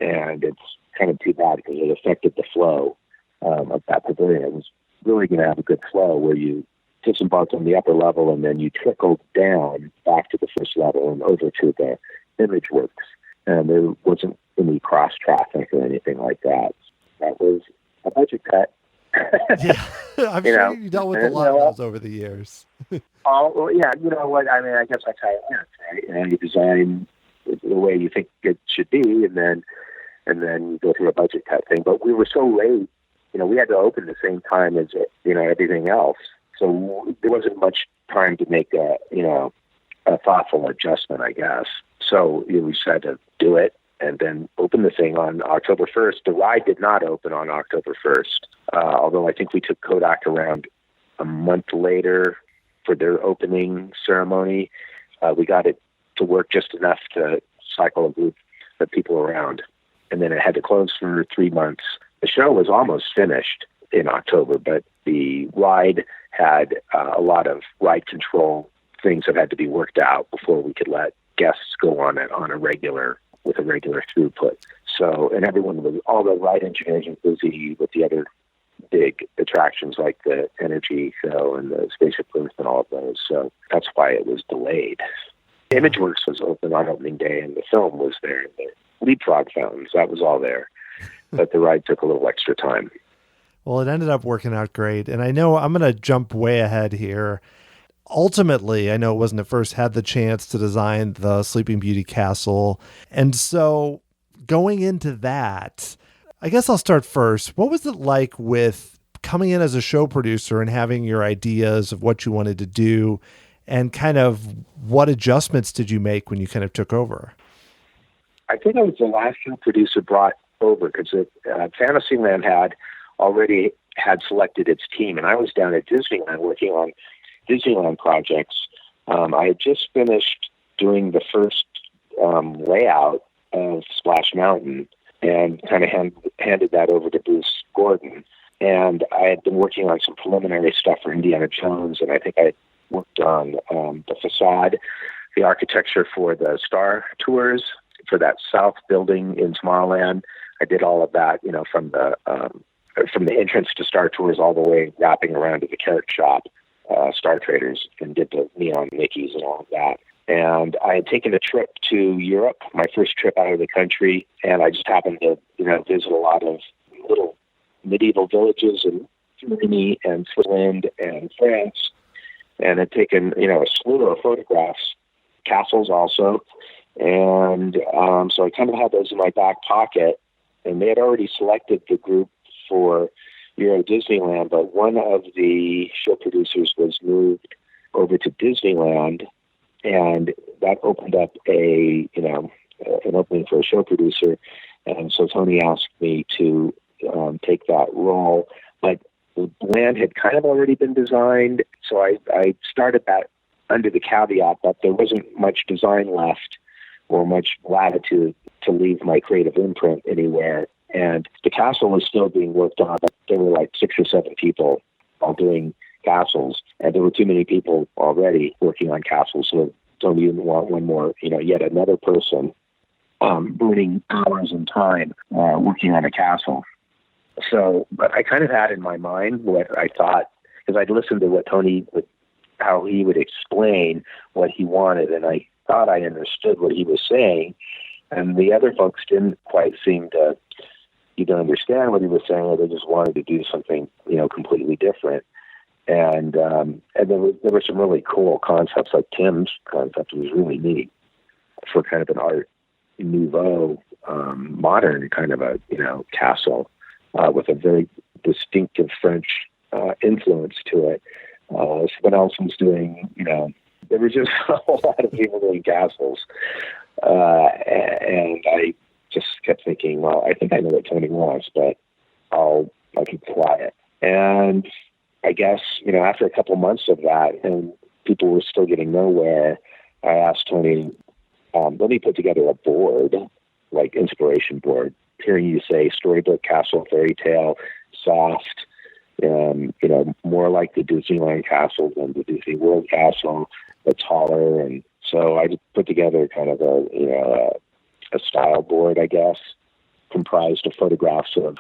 And it's kind of too bad because it affected the flow of that pavilion. It was really going to have a good flow where you disembarked on the upper level and then you trickled down back to the first level and over to the Imageworks. And there wasn't any cross traffic or anything like that. That was a budget cut. Yeah, I'm sure you dealt with a lot of those over the years. Oh, well, yeah, you know what? I mean, I guess that's how it works, right? And you design the way you think it should be, and then you go through a budget cut thing. But we were so late, we had to open the same time as, everything else. So there wasn't much time to make a thoughtful adjustment, I guess. So we decided to do it and then open the thing on October 1st. The ride did not open on October 1st, although I think we took Kodak around a month later for their opening ceremony. We got it to work just enough to cycle a group of people around. And then it had to close for 3 months. The show was almost finished in October, but the ride had a lot of ride control things that had to be worked out before we could let guests go on it with a regular throughput. So, and all the ride engineers were busy with the other big attractions like the Energy Show and the Spaceship Earth and all of those. So that's why it was delayed. Imageworks was open on opening day, and the film was there. The leapfrog fountains, that was all there. But the ride took a little extra time. Well, it ended up working out great. And I know I'm going to jump way ahead here. Ultimately, I know it wasn't at first, had the chance to design the Sleeping Beauty castle. And so going into that, I guess I'll start first. What was it like with coming in as a show producer and having your ideas of what you wanted to do, and kind of what adjustments did you make when you kind of took over? I think I was the last show producer brought over because Fantasyland already had selected its team, and I was down at Disneyland working on Disneyland projects. I had just finished doing the first layout of Splash Mountain and kind of handed that over to Bruce Gordon. And I had been working on some preliminary stuff for Indiana Jones, and I think I worked on the facade, the architecture for the Star Tours, for that South building in Tomorrowland. I did all of that, from the entrance to Star Tours all the way wrapping around to the carrot shop, Star Traders, and did the neon Mickeys and all of that. And I had taken a trip to Europe, my first trip out of the country, and I just happened to, visit a lot of little medieval villages in Germany and Switzerland and France, and had taken, a slew of photographs, castles also. And so I kind of had those in my back pocket, and they had already selected the group for Euro Disneyland, but one of the show producers was moved over to Disneyland, and that opened up an opening for a show producer. And so Tony asked me to take that role, but the land had kind of already been designed. So I started that under the caveat that there wasn't much design left or much latitude to leave my creative imprint anywhere. And the castle was still being worked on, but there were like 6 or 7 people all doing castles, and there were too many people already working on castles, so don't even want one more, yet another person burning hours and time working on a castle. So, but I kind of had in my mind what I thought, because I'd listened to what how he would explain what he wanted, and I thought I understood what he was saying, and the other folks didn't quite seem to either understand what he was saying, or they just wanted to do something, completely different. And there were some really cool concepts, like Tim's concept was really neat for kind of an Art Nouveau, modern kind of a, castle with a very distinctive French influence to it. Someone else was doing, there were just a whole lot of people doing castles. And I just kept thinking, well, I think I know what Tony wants, but I'll keep quiet. And I guess, after a couple months of that, and people were still getting nowhere, I asked Tony, let me put together a board, like inspiration board, hearing you say storybook, castle, fairy tale, soft, more like the Disneyland castle than the Disney World castle, but taller. And so I just put together kind of a style board, I guess, comprised of photographs of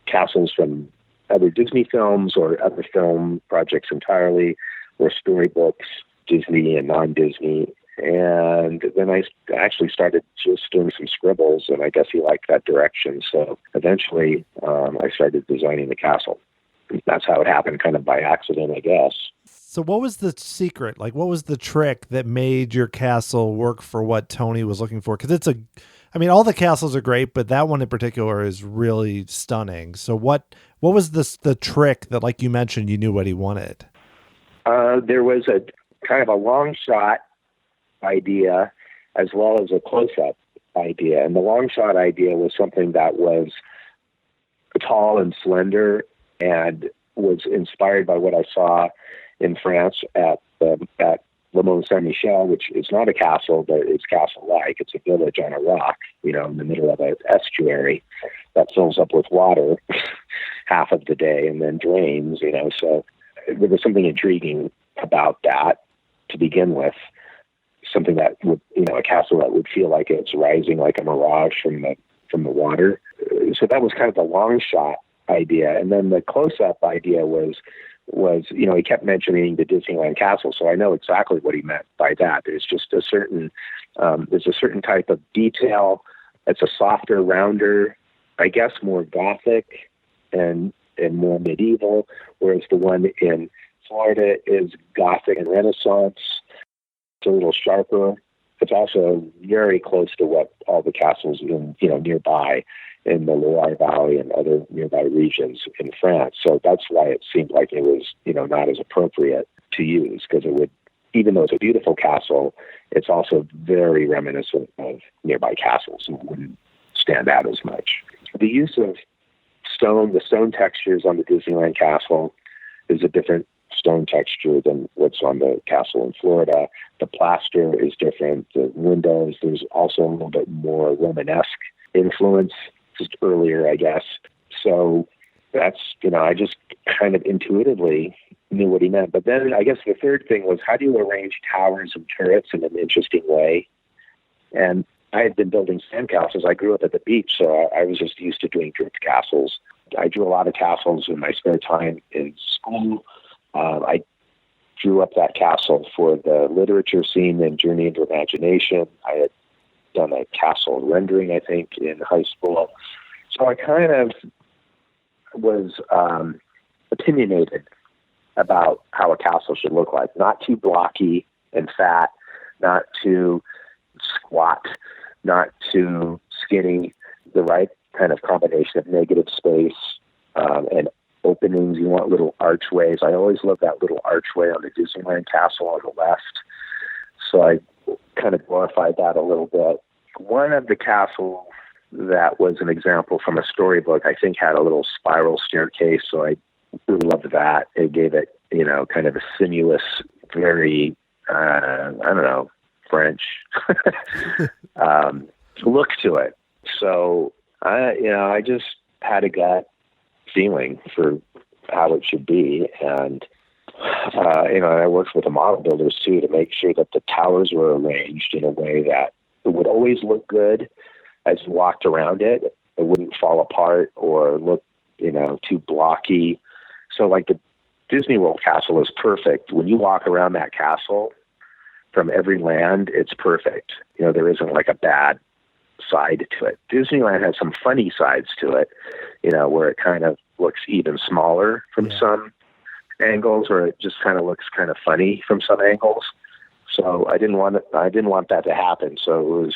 castles from other Disney films or other film projects entirely, or storybooks, Disney and non-Disney. And then I actually started just doing some scribbles, and I guess he liked that direction. So eventually I started designing the castle. That's how it happened, kind of by accident, I guess. So what was the secret? Like, what was the trick that made your castle work for what Tony was looking for? Because all the castles are great, but that one in particular is really stunning. So what was the trick that, like you mentioned, you knew what he wanted? There was a kind of a long shot idea as well as a close-up idea. And the long shot idea was something that was tall and slender and was inspired by what I saw in France at Le Mont Saint-Michel, which is not a castle, but it's castle-like. It's a village on a rock, in the middle of an estuary that fills up with water half of the day and then drains, So there was something intriguing about that to begin with, something that would, a castle that would feel like it's rising like a mirage from the water. So that was kind of the long shot idea. And then the close-up idea was, he kept mentioning the Disneyland castle. So I know exactly what he meant by that. There's just a certain type of detail. It's a softer, rounder, I guess more Gothic and more medieval, whereas the one in Florida is Gothic and Renaissance. It's a little sharper. It's also very close to what all the castles in, nearby in the Loire Valley and other nearby regions in France. So that's why it seemed like it was, not as appropriate to use, because it would, even though it's a beautiful castle, it's also very reminiscent of nearby castles and wouldn't stand out as much. The use of the stone textures on the Disneyland castle is a different stone texture than what's on the castle in Florida. The plaster is different. The windows, there's also a little bit more Romanesque influence, just earlier, I guess. So that's, I just kind of intuitively knew what he meant. But then I guess the third thing was, how do you arrange towers and turrets in an interesting way? And I had been building sandcastles. I grew up at the beach, so I was just used to doing drift castles. I drew a lot of castles in my spare time in school. I drew up that castle for the literature scene in Journey into Imagination. I had done a castle rendering, I think, in high school. So I kind of was opinionated about how a castle should look like. Not too blocky and fat, not too squat, not too skinny, the right kind of combination of negative space and openings. You want little archways. I always love that little archway on the Disneyland castle on the left. So I kind of glorified that a little bit. One of the castles that was an example from a storybook, I think, had a little spiral staircase. So I really loved that. It gave it, kind of a sinuous, very, French look to it. So I just had a gut feeling for how it should be. And, I worked with the model builders too, to make sure that the towers were arranged in a way that it would always look good as you walked around it. It wouldn't fall apart or look, too blocky. So like the Disney World castle is perfect. When you walk around that castle from every land, it's perfect. There isn't like a bad side to it. Disneyland has some funny sides to it, where it kind of looks even smaller from some angles, or it just kind of looks kind of funny from some angles. So I didn't want that to happen. So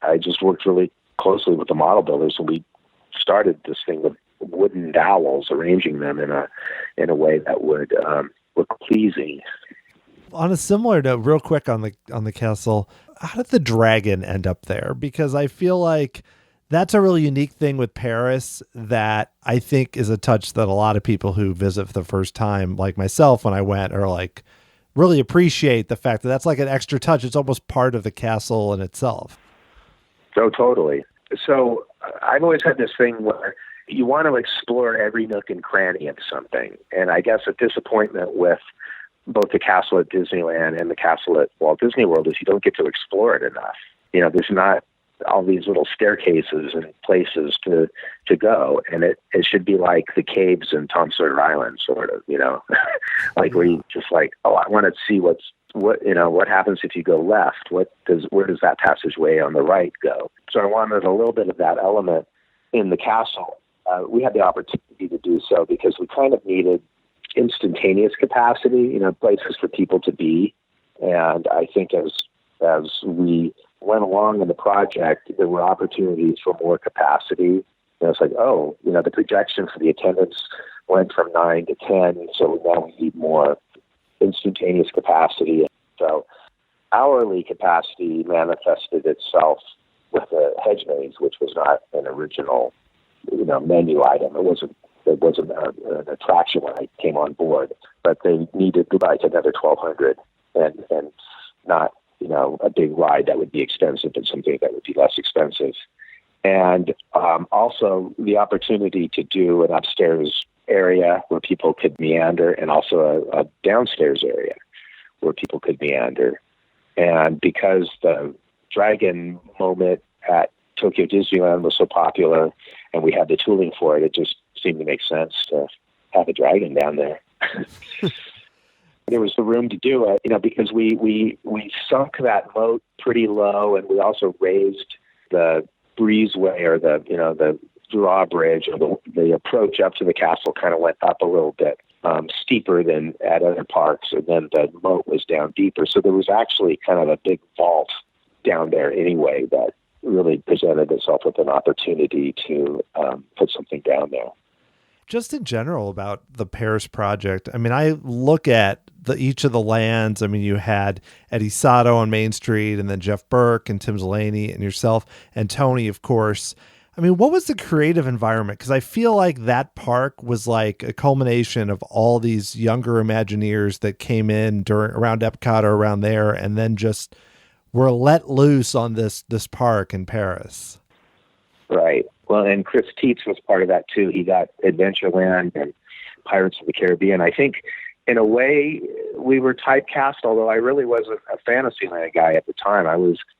I just worked really closely with the model builders, and we started this thing with wooden dowels, arranging them in a way that would look pleasing. On a similar note, real quick on the castle, how did the dragon end up there? Because I feel like that's a really unique thing with Paris that I think is a touch that a lot of people who visit for the first time, like myself when I went, are like really appreciate the fact that that's like an extra touch. It's almost part of the castle in itself. Oh, totally. So I've always had this thing where you want to explore every nook and cranny of something. And I guess a disappointment with both the castle at Disneyland and the castle at Walt Disney World is you don't get to explore it enough. There's not all these little staircases and places to go. And it should be like the caves in Tom Sawyer Island, sort of, like where you just like, oh, I want to see what happens if you go left? Where does that passageway on the right go? So I wanted a little bit of that element in the castle. We had the opportunity to do so because we kind of needed instantaneous capacity, places for people to be. And I think as we went along in the project, there were opportunities for more capacity. It's like, the projection for the attendance went from 9 to 10, so now we need more instantaneous capacity. So hourly capacity manifested itself with the hedge maze, which was not an original, menu item. It wasn't an attraction when I came on board, but they needed like another 1,200 and not, a big ride that would be expensive, but something that would be less expensive. And also the opportunity to do an upstairs area where people could meander, and also a downstairs area where people could meander. And because the dragon moment at Tokyo Disneyland was so popular and we had the tooling for it, it just seemed to make sense to have a dragon down there. There was the room to do it, because we sunk that moat pretty low, and we also raised the breezeway, or the drawbridge, or the approach up to the castle kind of went up a little bit steeper than at other parks, and then the moat was down deeper. So there was actually kind of a big vault down there anyway that really presented itself with an opportunity to put something down there. Just in general about the Paris project, I mean, I look at each of the lands. I mean, you had Eddie Sato on Main Street, and then Jeff Burke and Tim Delaney and yourself and Tony, of course. I mean, what was the creative environment? Because I feel like that park was like a culmination of all these younger Imagineers that came in around EPCOT or around there, and then just were let loose on this park in Paris. Right. Well, and Chris Tietz was part of that too. He got Adventureland and Pirates of the Caribbean. I think, in a way, we were typecast, although I really wasn't a Fantasyland guy at the time.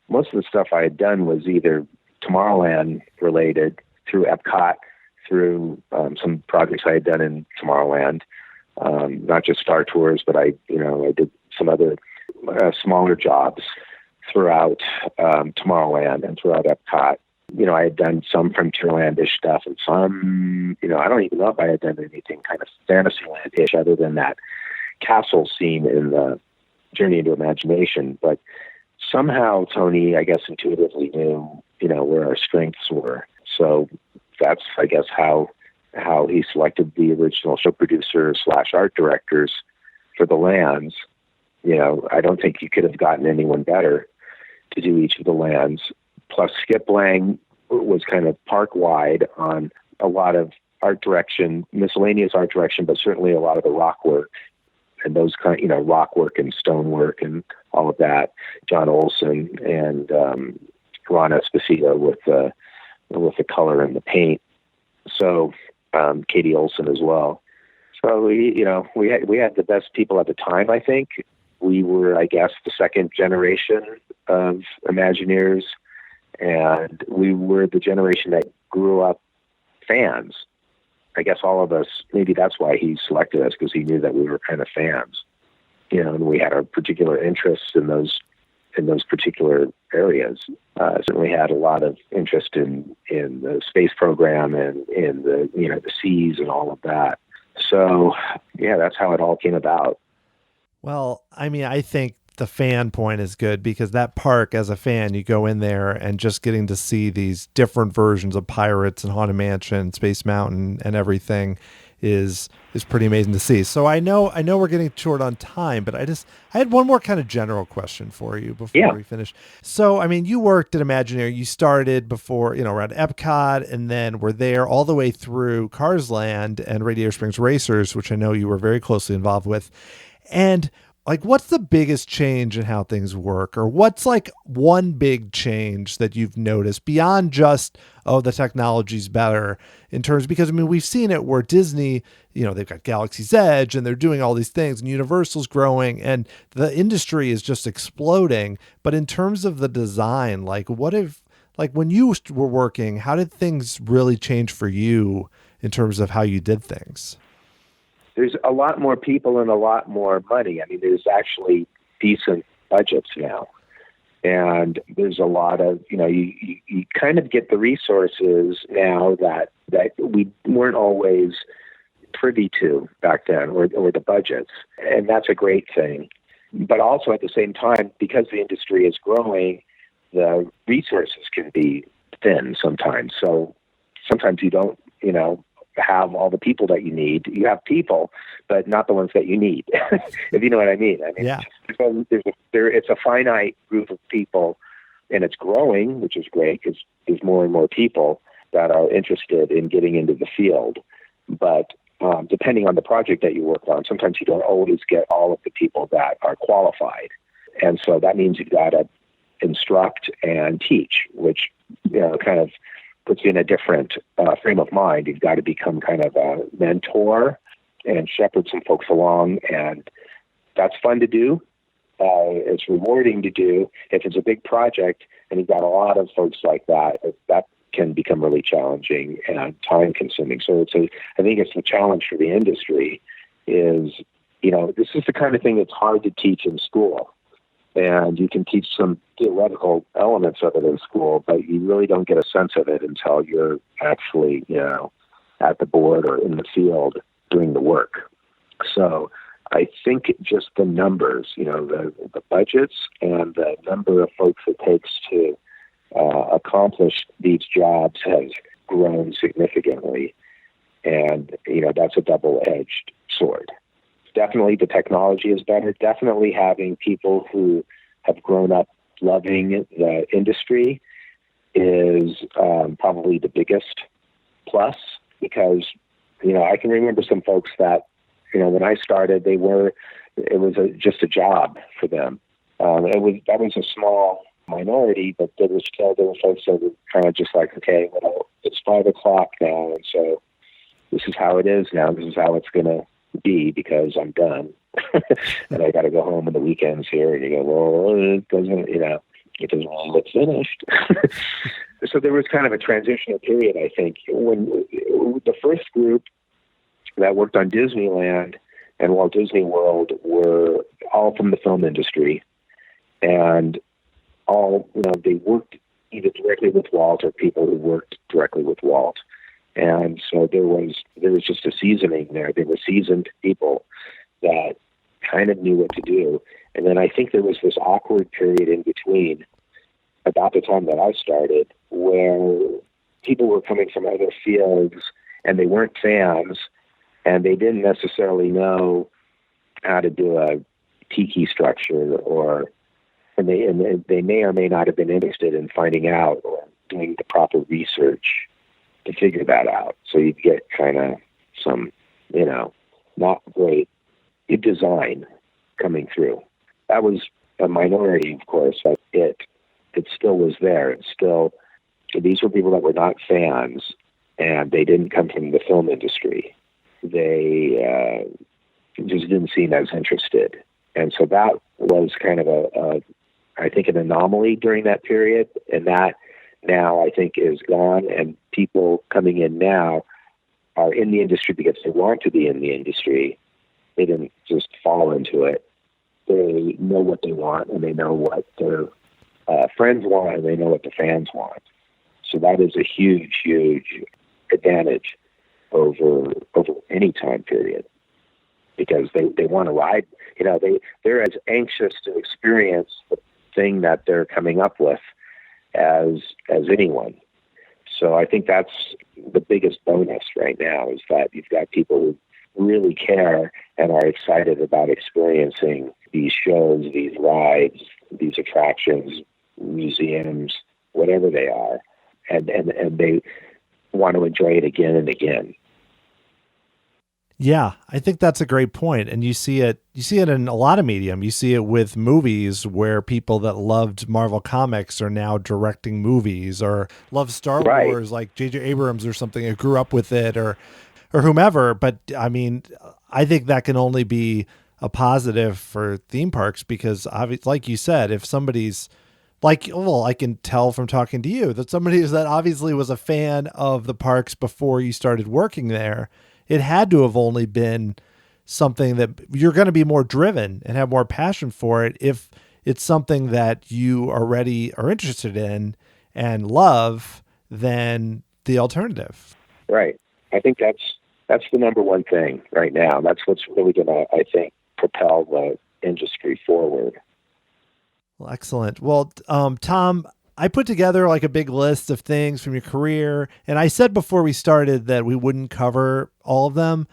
Most of the stuff I had done was either Tomorrowland related through EPCOT, through some projects I had done in Tomorrowland, not just Star Tours, but I did some other smaller jobs throughout Tomorrowland and throughout EPCOT. I had done some Frontierland-ish stuff, and some, I don't even know if I had done anything kind of Fantasyland-ish other than that castle scene in the Journey into Imagination. But somehow Tony, I guess, intuitively knew, where our strengths were. So that's, I guess, how he selected the original show producer / art directors for the lands. I don't think you could have gotten anyone better to do each of the lands. Plus, Skip Lang was kind of park-wide on a lot of art direction, miscellaneous art direction, but certainly a lot of the rock work and those kind, rock work and stone work and all of that. John Olson and Ron Esposito with the color and the paint. So Katie Olson as well. So we had the best people at the time. I think we were, I guess, the second generation of Imagineers. And we were the generation that grew up fans. I guess all of us, maybe that's why he selected us, because he knew that we were kind of fans, and we had our particular interests in those particular areas. Certainly had a lot of interest in the space program and in the seas and all of that. So yeah, that's how it all came about. Well, I mean, I think the fan point is good, because that park, as a fan, you go in there and just getting to see these different versions of Pirates and Haunted Mansion, Space Mountain, and everything is pretty amazing to see. So I know we're getting short on time, but I had one more kind of general question for you before we finish. So, I mean, you worked at Imagineering. You started before, around EPCOT, and then were there all the way through Cars Land and Radiator Springs Racers, which I know you were very closely involved with. And what's the biggest change in how things work? Or what's one big change that you've noticed beyond just, the technology's better in terms, because we've seen it where Disney, they've got Galaxy's Edge and they're doing all these things, and Universal's growing and the industry is just exploding. But in terms of the design, when you were working, how did things really change for you in terms of how you did things? There's a lot more people and a lot more money. I mean, there's actually decent budgets now. And there's a lot of, you kind of get the resources now that we weren't always privy to back then, or the budgets. And that's a great thing. But also at the same time, because the industry is growing, the resources can be thin sometimes. So sometimes you don't, have all the people that you need. You have people, but not the ones that you need, if you know what I mean. Yeah. It's a finite group of people, and it's growing, which is great, because there's more and more people that are interested in getting into the field. But depending on the project that you work on, sometimes you don't always get all of the people that are qualified. And so that means you've got to instruct and teach, which, kind of puts you in a different frame of mind. You've got to become kind of a mentor and shepherd some folks along, and that's fun to do. It's rewarding to do. If it's a big project and you've got a lot of folks like that, that can become really challenging and time consuming. So I think it's a challenge for the industry is, this is the kind of thing that's hard to teach in school. And you can teach some theoretical elements of it in school, but you really don't get a sense of it until you're actually, at the board or in the field doing the work. So I think just the numbers, the budgets and the number of folks it takes to accomplish these jobs has grown significantly. And, that's a double-edged sword. Definitely the technology is better. Definitely having people who have grown up loving the industry is probably the biggest plus, because, I can remember some folks that, when I started, it was just a job for them. That was a small minority, but there were folks that were kind of just like, okay, well, it's 5:00 now, and so this is how it is now. This is how it's going to be because I'm done, and I got to go home on the weekends here. And you go, well, it doesn't really look finished. So there was kind of a transitional period, I think, when the first group that worked on Disneyland and Walt Disney World were all from the film industry, and all, they worked either directly with Walt or people who worked directly with Walt. And so there was just a seasoning there. There were seasoned people that kind of knew what to do. And then I think there was this awkward period in between, about the time that I started, where people were coming from other fields and they weren't fans and they didn't necessarily know how to do a tiki structure, and they may or may not have been interested in finding out or doing the proper research to figure that out. So you'd get kind of some, not great design coming through. That was a minority, of course, but it still was there. These were people that were not fans, and they didn't come from the film industry. They just didn't seem as interested. And so that was kind of I think an anomaly during that period, and that now I think is gone, and people coming in now are in the industry because they want to be in the industry. They didn't just fall into it. They know what they want, and they know what their friends want, and they know what the fans want. So that is a huge, huge advantage over any time period, because they want to ride. They're as anxious to experience the thing that they're coming up with as anyone. So I think that's the biggest bonus right now, is that you've got people who really care and are excited about experiencing these shows, these rides, these attractions, museums, whatever they are, and they want to enjoy it again and again. Yeah, I think that's a great point. And you see it in a lot of medium. You see it with movies, where people that loved Marvel Comics are now directing movies, or love Star Wars, like J.J. Abrams or something, who grew up with it, or whomever. But I mean, I think that can only be a positive for theme parks, because like you said, if somebody's I can tell from talking to you that somebody that obviously was a fan of the parks before you started working there, it had to have only been something that you're going to be more driven and have more passion for it if it's something that you already are interested in and love than the alternative. Right. I think that's the number one thing right now. That's what's really going to, I think, propel the industry forward. Well, excellent. Well, Tom, I put together like a big list of things from your career, and I said before we started that we wouldn't cover all of them,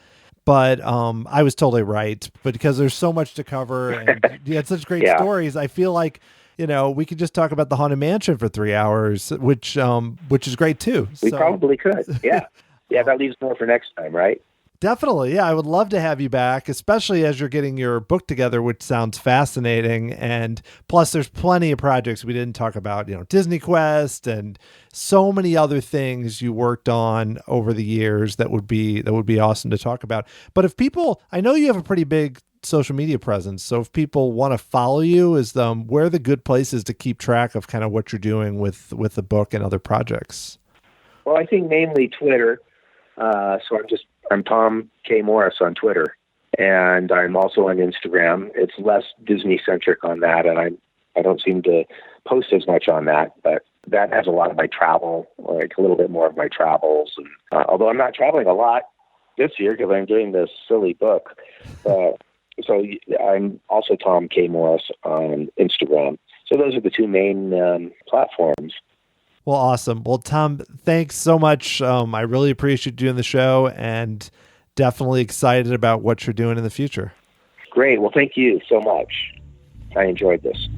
but I was totally right. But because there's so much to cover and you had such great stories, I feel like, we could just talk about the Haunted Mansion for 3 hours, which is great too. We probably could. Yeah. Yeah, that leaves more for next time, right? Definitely. Yeah, I would love to have you back, especially as you're getting your book together, which sounds fascinating. And plus, there's plenty of projects we didn't talk about, Disney Quest and so many other things you worked on over the years that would be awesome to talk about. But if people, I know you have a pretty big social media presence, so if people want to follow you, where are the good places to keep track of kind of what you're doing with the book and other projects? Well, I think mainly Twitter. So I'm Tom K. Morris on Twitter, and I'm also on Instagram. It's less Disney centric on that, and I don't seem to post as much on that, but that has a lot of my travel, like a little bit more of my travels. And although I'm not traveling a lot this year because I'm doing this silly book, so I'm also Tom K. Morris on Instagram. So those are the two main platforms. Well, awesome. Well, Tom, thanks so much. I really appreciate you doing the show, and definitely excited about what you're doing in the future. Great. Well, thank you so much. I enjoyed this.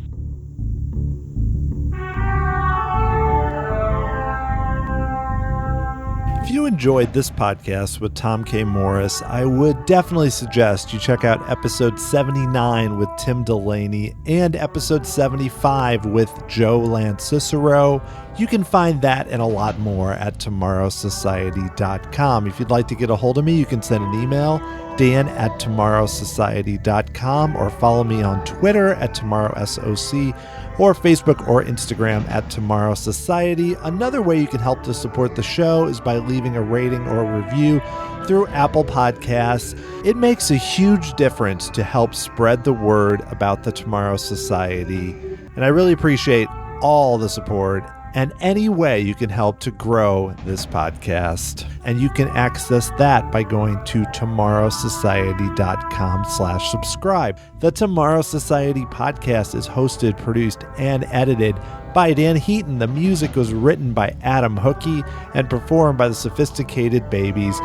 If you enjoyed this podcast with Tom K. Morris, I would definitely suggest you check out episode 79 with Tim Delaney and episode 75 with Joe Lancicero. You can find that and a lot more at tomorrowsociety.com. If you'd like to get a hold of me, you can send an email, dan@tomorrowsociety.com, or follow me on Twitter at tomorrowsoc, or Facebook or Instagram at Tomorrow Society. Another way you can help to support the show is by leaving a rating or a review through Apple Podcasts. It makes a huge difference to help spread the word about the Tomorrow Society, and I really appreciate all the support and any way you can help to grow this podcast. And you can access that by going to tomorrowsociety.com/subscribe. The Tomorrow Society podcast is hosted, produced, and edited by Dan Heaton. The music was written by Adam Hookey and performed by the Sophisticated Babies.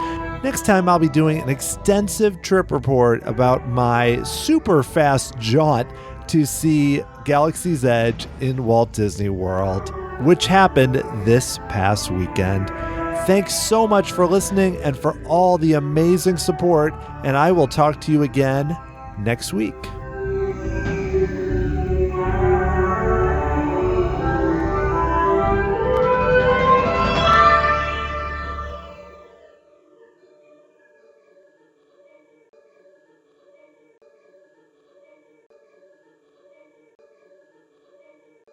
Next time, I'll be doing an extensive trip report about my super fast jaunt to see Galaxy's Edge in Walt Disney World, which happened this past weekend. Thanks so much for listening and for all the amazing support, and I will talk to you again next week.